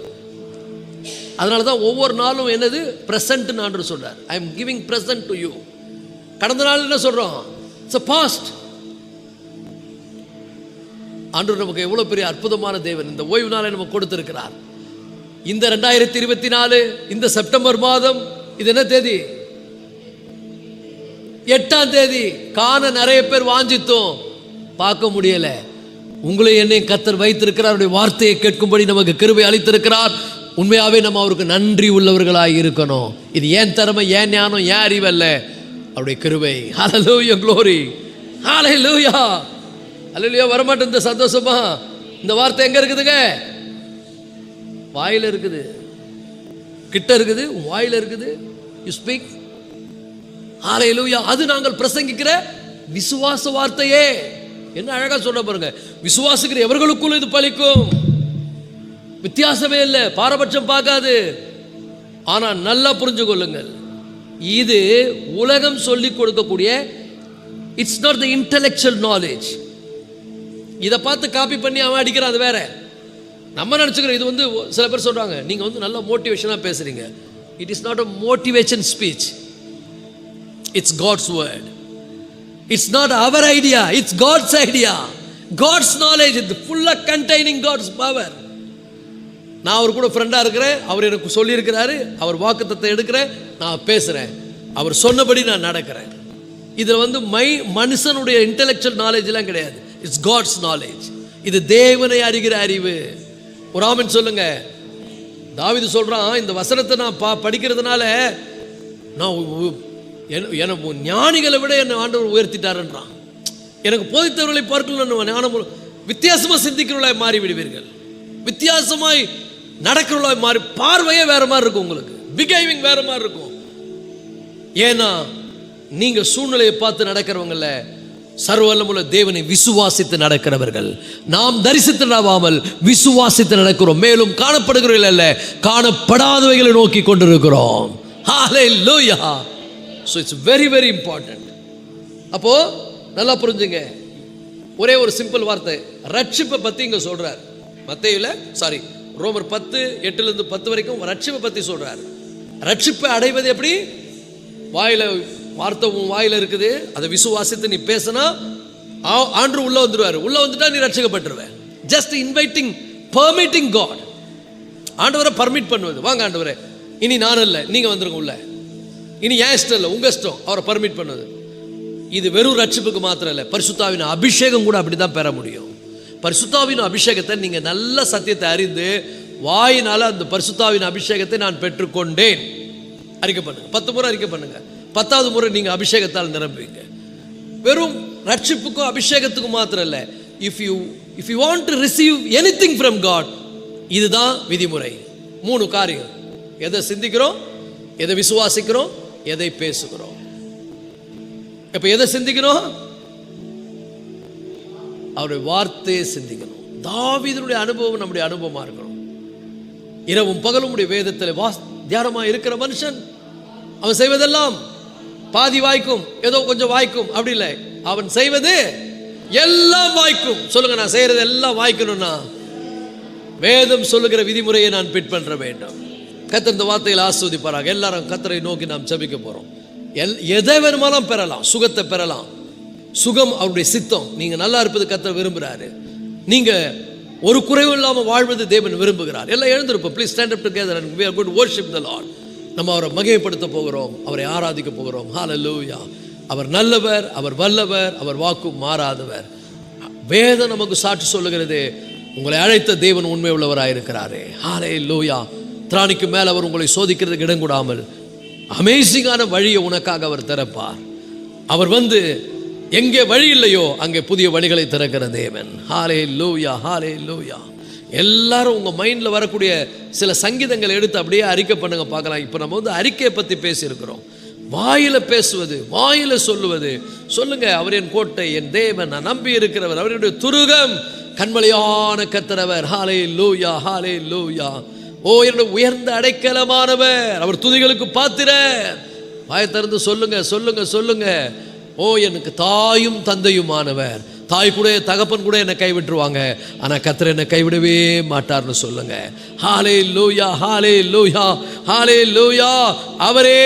அதனால தான் ஒவ்வொரு நாளும் என்னது ப்ரெசண்ட்னு ஆண்டவர் சொல்றார். I am giving present to you. கடந்த நாள் என்ன சொல்கிறோம்? It's a past. ஆண்டவர் நமக்கு எவ்வளோ பெரிய அற்புதமான தேவன். இந்த ஓய்வு நாளை நமக்கு கொடுத்திருக்கிறார். இந்த 2024 இந்த செப்டம்பர் மாதம், இது என்ன தேதி? 8ஆம் தேதி. காண நிறைய பேர் வாஞ்சித்தோம், பார்க்க முடியல. உங்களை என்னை கர்த்தர் வைத்திருக்கிறார். அவருடைய வார்த்தையை கேட்கும்படி நமக்கு கிருபை அளித்திருக்கிறார். உண்மையாகவே நம்ம அவருக்கு நன்றி உள்ளவர்களாக இருக்கணும். இது ஏன் திறமை, ஏன் ஞானம், ஏன் அறிவல்ல, அவருடைய கிருபை. ஹல்லேலூயா, க்ளோரி, ஹல்லேலூயா, ஹல்லேலூயா. வரமாட்டேன் இந்த சந்தோஷமா. இந்த வார்த்தை எங்க இருக்குதுங்க? வாயில இருக்குது, கிட்ட இருக்குது, வாயில இருக்குது. You speak. ஹல்லேலூயா. அது நாங்கள் பிரசங்கிக்கிற விசுவாச வார்த்தையே. என்ன அழகா சொல்ற பாருங்க. விசுவாசிக்கிற எவர்களுக்குள்ள இது பலிக்கும். வித்தியாசமே இல்லை, பாரபட்சம் பார்க்காது. ஆனா நல்லா புரிஞ்சு கொள்ளுங்கள், இது உலகம் சொல்லிக் கொடுக்கக்கூடிய, it's not the intellectual knowledge. இதை பார்த்து காப்பி பண்ணி அவன் அடிக்கிறான், அது வேற. நம்ம நினச்சிக்கிறோம் இது வந்து, சில பேர் சொல்றாங்க நீங்க வந்து நல்ல மோட்டிவேஷனாக பேசுறீங்க. It is not a motivation speech, it's God's word. It's not our idea, it's God's idea. God's knowledge, இது ஃபுல்லாக கண்டெய்னிங் காட்ஸ் பவர். நான் அவர் கூட ஃப்ரெண்டாக இருக்கிறேன், அவர் எனக்கு சொல்லியிருக்கிறாரு, அவர் வாக்குத்தத்தை எடுக்கிறேன், நான் பேசுகிறேன், அவர் சொன்னபடி நான் நடக்கிறேன். இதில் வந்து மனுஷனுடைய இன்டெலெக்சுவல் நாலேஜ்லாம் கிடையாது, இட்ஸ் காட்ஸ் நாலேஜ். இது தேவனை அறிகிற அறிவு. ஒரு ஆமென் சொல்லுங்க. தாவீது சொல்றான், இந்த வசனத்தை நான் படிக்கிறதுனால நான் எனக்கு ஞானிகளை விட என்னை ஆண்டவர் உயர்த்திட்டாருன்றான். எனக்கு போதித்தவர்களை பார்க்கணும், ஞானம் வித்தியாசமாக சிந்திக்கிறவர்களாய் மாறி விடுவீர்கள், வித்தியாசமாய் நடக்கிறவர்களாய் மாறி, பார்வையே வேற மாதிரி இருக்கும், உங்களுக்கு பிஹேவிங் வேற மாதிரி இருக்கும். ஏன்னா நீங்க சூழ்நிலையை பார்த்து நடக்கிறவங்கள, சர்வவல்லமுள்ள தேவனை விசுவாசித்து நடக்கிறவர்கள். நாம் தரிசித்து நடவாமல் விசுவாசித்து நடக்கிறோம். மேலும் காணப்படுகிறவர்கள் அல்ல, காணப்படாதவைகளை நோக்கி கொண்டிருக்கிறோம். ஹல்லேலூயா. So it's very very important. அப்போ நல்லா புரிஞ்சுங்க, ஒரே ஒரு சிம்பிள் வார்த்தை, ரட்சிப்பை பற்றி இங்கே சொல்கிறார். ரோமர் 10:8-10 வரைக்கும் ரட்சிப்பை பற்றி சொல்கிறார். ரட்சிப்பை அடைவது எப்படி? வாயில் வார்த்தை உன் வாயில் இருக்குது, அதை விசுவாசித்து நீ பேசினா ஆண்டு உள்ளே வந்துடுவார். உள்ளே வந்துட்டா நீ ரட்சிக்கப்பட்டுருவேன். Just inviting, permitting God. ஆண்டவரை பர்மிட் பண்ணுவது, வாங்க ஆண்டவரே இனி நான் இல்லை, நீங்கள் வந்துருங்க உள்ள, இனி ஏன் இஷ்டம் இல்லை உங்கள் இஷ்டம், அவரை பர்மிட் பண்ணுவது. இது வெறும் ரட்சிப்புக்கு மாத்திரம் இல்லை, பரிசுத்தாவின் அபிஷேகம் கூட அப்படி தான் பெற முடியும். பரிசுத்தாவின் அபிஷேகத்தை நீங்கள் நல்ல சத்தியத்தை அறிந்து வாயினால் அந்த பரிசுத்தாவின் அபிஷேகத்தை நான் பெற்றுக்கொண்டேன் அறிக்கை பண்ணுங்க. 10 முறை அறிக்கை பண்ணுங்க. 10வது முறை நீங்கள் அபிஷேகத்தால் நிரம்புவீங்க. வெறும் ரட்சிப்புக்கும் அபிஷேகத்துக்கும் மாத்திரம் இல்லை, if you want to receive anything from God, இதுதான் விதிமுறை. 3 காரியம். எதை சிந்திக்கிறோம், எதை விசுவாசிக்கிறோம், எதை பேசுகிறோம். இப்ப எதை சிந்திக்கிறோம்? அவருடைய வார்த்தையை சிந்திக்கணும். தாவீதுடைய அனுபவம் நம்முடைய அனுபவமா இருக்கணும். இரவும் பகலும் உடைய வேதத்தில் தியானமா இருக்கிற மனுஷன் அவன் செய்வதெல்லாம் பாதி வாய்க்கும், ஏதோ கொஞ்சம் வாய்க்கும், அப்படி இல்லை. அவன் செய்வது எல்லாம் வாய்க்கும். சொல்லுங்க, நான் செய்யறது எல்லாம் வாய்க்கணும்னா வேதம் சொல்லுகிற விதிமுறையை நான் பிட் பண்ற வேண்டும். கர்த்தர் இந்த வார்த்தையில் ஆஸ்வதிப்பாராக. எல்லாரும் கர்த்தரை நோக்கி நாம் ஜெபிக்க போறோம். எதை வேணுமாலும் பெறலாம், சுகத்தை பெறலாம். சுகம் அவருடைய சித்தம். நீங்க நல்லா இருப்பது கர்த்தர் விரும்புகிறாரு. நீங்க ஒரு குறைவும் இல்லாமல் வாழ்வது தேவன் விரும்புகிறார். எல்லாம் எழுந்திருப்போம். Please stand up together and we are going to worship the Lord. நம்ம அவரை மகிமைப்படுத்த போகிறோம், அவரை ஆராதிக்க போகிறோம். ஹல்லேலூயா. அவர் நல்லவர், அவர் வல்லவர், அவர் வாக்கு மாறாதவர். வேதம் நமக்கு சாட்சி சொல்லுகிறது, உங்களை அழைத்த தேவன் உண்மை உள்ளவராயிருக்கிறாரே. ஹல்லேலூயா. திராணிக்கு மேல் அவர் உங்களை சோதிக்கிறதுக்கு இடம் கூடாமல் அமேசிங்கான வழியை உனக்காக அவர் திறப்பார். அவர் வந்து எங்கே வழி இல்லையோ அங்கே புதிய வழிகளை திறக்கிற தேவன். ஹல்லேலூயா, ஹல்லேலூயா. எல்லாரும் உங்கள் மைண்டில் வரக்கூடிய சில சங்கீதங்களை எடுத்து அப்படியே அறிக்கை பண்ணுங்க பார்க்கலாம். இப்போ நம்ம வந்து அறிக்கையை பற்றி பேசியிருக்கிறோம். வாயில் பேசுவது, வாயில் சொல்லுவது. சொல்லுங்க, அவர் என் கோட்டை, என் தேவன், நான் நம்பி இருக்கிறவர், அவருடைய துருகம், கண்மலையான கர்த்தரவர். ஹல்லேலூயா, ஹல்லேலூயா. ஓ, என்னுடைய உயர்ந்த அடைக்கலமானவர், அவர் துதிகளுக்கு பாத்திரர். வாயை திறந்து சொல்லுங்க, சொல்லுங்க, சொல்லுங்க. ஓ, எனக்கு தாயும் தந்தையுமானவர். தாய் கூட தகப்பன் கூட என்னை கைவிட்டுருவாங்க, ஆனால் கர்த்தர் என்னை கைவிடவே மாட்டார்னு சொல்லுங்க. ஹல்லேலூயா, ஹல்லேலூயா, ஹல்லேலூயா. அவரே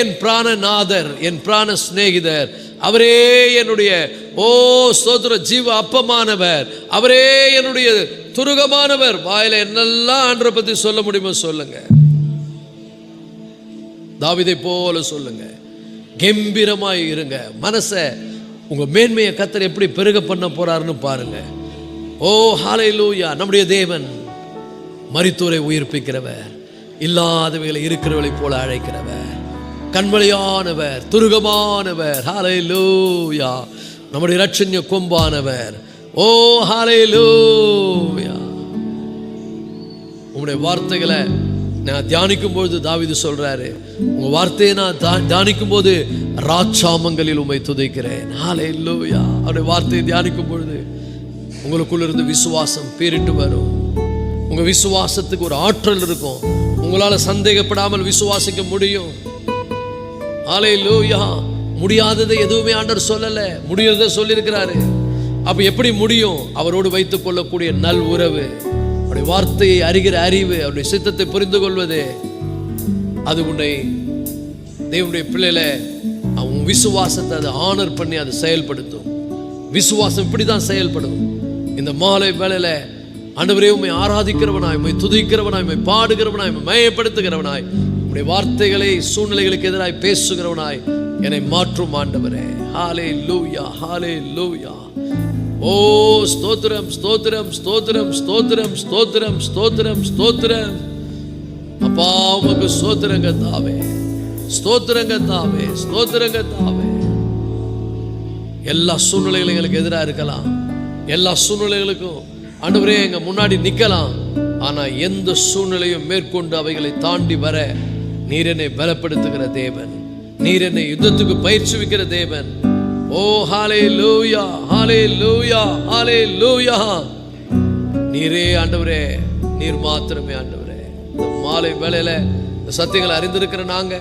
என் பிராணநாதர், என் பிராண சிநேகிதர். அவரே என்னுடைய ஸ்தோத்திர ஜீவ அப்பமானவர். அவரே என்னுடைய துருகமானவர். வாயில என்னெல்லாம் ஆண்டவரை பற்றி சொல்ல முடியுமோ சொல்லுங்க. தாவீதை போல சொல்லுங்க. கம்பீரமாய் இருங்க. மனசை உங்க மேன்மையை கர்த்தர் எப்படி பெருக பண்ண போறாருன்னு பாருங்க. ஓ ஹல்லேலூயா. நம்முடைய தேவன் மரித்தோரை உயிர்ப்பிக்கிறவர், இல்லாதவைகளை இருக்கிறவர்களை போல அழைக்கிறவர், கண்மலையானவர், துருகமானவர். ஹல்லேலூயா. நம்முடைய இரட்சண்ய கொம்பானவர். ஓ ஹல்லேலூயா. உங்களுடைய வார்த்தைகளை நான் தியானிக்கும் பொழுது தாவீது சொல்றாரு, உங்க வார்த்தையை நான் தியானிக்கும் போது ராட்சாமங்களில் உம்மை துதிக்கிறேன். ஹல்லேலூயா. அவருடைய வார்த்தையை தியானிக்கும் பொழுது உங்களுக்குள்ள இருந்து விசுவாசம் பேரிட்டு வரும். உங்க விசுவாசத்துக்கு ஒரு ஆற்றல் இருக்கும். உங்களால சந்தேகப்படாமல் விசுவாசிக்க முடியும். ஹல்லேலூயா. முடியாததை எதுவுமே ஆண்டவர் சொல்லல, முடியறதை சொல்லியிருக்கிறாரு. அப்ப எப்படி முடியும்? அவரோடு வைத்துக் கொள்ளக்கூடிய நல் உறவு, அவருடைய வார்த்தையை அறிகிற அறிவு, அவருடைய சித்தத்தை புரிந்து கொள்வது, அது உன்னை தேவனுடைய பிள்ளையில அவன் விசுவாசத்தை அதை ஆனர் பண்ணி அதை செயல்படுத்தும். விசுவாசம் இப்படிதான் செயல்படும். இந்த மாலை வேளையில ஆண்டவரே உம்மை ஆராதிக்கிறவனாய், உம்மை துதிக்கிறவனாய், உம்மை பாடுகிறவனாய், உம்மை மயப்படுத்துகிறவனாய், உம்முடைய வார்த்தைகளை சூழ்நிலைகளுக்கு எதிராய் பேசுகிறவனாய் என்னை மாற்றும் ஆண்டவரே. ஹல்லேலூயா, ஹல்லேலூயா. ஓ ஸ்தோத்திரம், ஸ்தோத்திரம், ஸ்தோத்திரம், ஸ்தோத்திரம், ஸ்தோத்திரம், ஸ்தோத்திரம், ஸ்தோத்திரம். அப்பா உமக்கு ஸ்தோத்திரங்க தாவே, ஸ்தோத்திரங்க தாவே, ஸ்தோத்திரங்க தாவே. எல்லா சூழ்நிலைகளும் எங்களுக்கு எதிராக இருக்கலாம், எல்லா சூழ்நிலைகளுக்கும் ஆண்டவரே எங்க முன்னாடி நிக்கலாம். ஆனா எந்த சூழ்நிலையும் மேற்கொண்டு அவைகளை தாண்டி வர நீர் என்னை பலப்படுத்துகிற தேவன், நீர் என்னை யுத்தத்துக்கு பயிற்சிவிக்கிற தேவன். ஓ ஹல்லேலூயா, ஹல்லேலூயா, ஹல்லேலூயா. நீரே ஆண்டவரே, நீர் மாத்திரமே ஆண்டவரே. இந்த மாலை வேளையில இந்த சத்தியங்களை அறிந்திருக்கிற நாங்க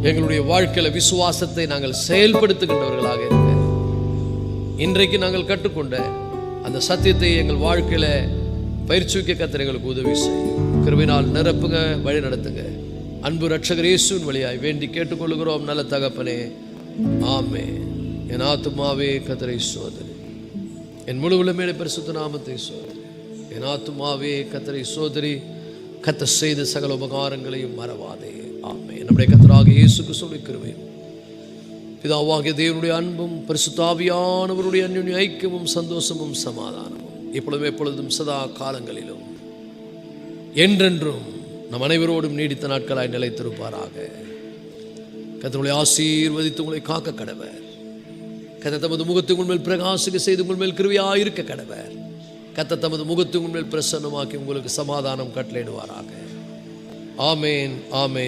எங்களுடைய வாழ்க்கையில விசுவாசத்தை நாங்கள் செயல்படுத்துகின்றவர்களாக இருக்க இன்றைக்கு நாங்கள் கற்றுக்கொண்ட அந்த சத்தியத்தை எங்கள் வாழ்க்கையில் பயிற்சிக்க கர்த்தர் எங்களுக்கு உதவி செய்யும். கிருபையினால் நிரப்புங்க, வழி நடத்துங்க. அன்பு ரட்சகர் இயேசுவின் வழியாய் வேண்டி கேட்டுக்கொள்கிறோம் நல்ல தகப்பனே, ஆமென். என் ஆத்துமாவே கர்த்தரை சோதரி, என் முழு உள்ளமே பரிசுத்த நாமத்தை சோதரி. என் ஆத்துமாவே கர்த்தரை சோதரி, கர்த்தர் செய்த சகல உபகாரங்களையும் மறவாதே. ஆமென். நம்முடைய கர்த்தராகிய இயேசு கிறிஸ்துவின் கிருபையும் பிதாவாகிய தேவனுடைய அன்பும் பரிசுத்த ஆவியானவருடைய அன்யோன்ய ஐக்கியமும் சந்தோஷமும் சமாதானமும் இப்பொழுதும் எப்பொழுதும் சதா காலங்களிலும் என்றென்றும் நம் அனைவரோடும் நீடித்த நாட்களாய் நிலைத்திருப்பாராக. கர்த்தர் ஆசீர்வதித்து உங்களை காக்க கடவர். கர்த்தர் தமது முகத்தை உங்கள் மேல் பிரகாசிக்க செய்து உங்கள் மேல் கிருபையாயிருக்க கடவர். கர்த்தர் தமது முகத்தை உங்கள் மேல் பிரசன்னமாக்கி உங்களுக்கு சமாதானம் கட்டளையிடுவாராக. ஆமேன், ஆமேன்.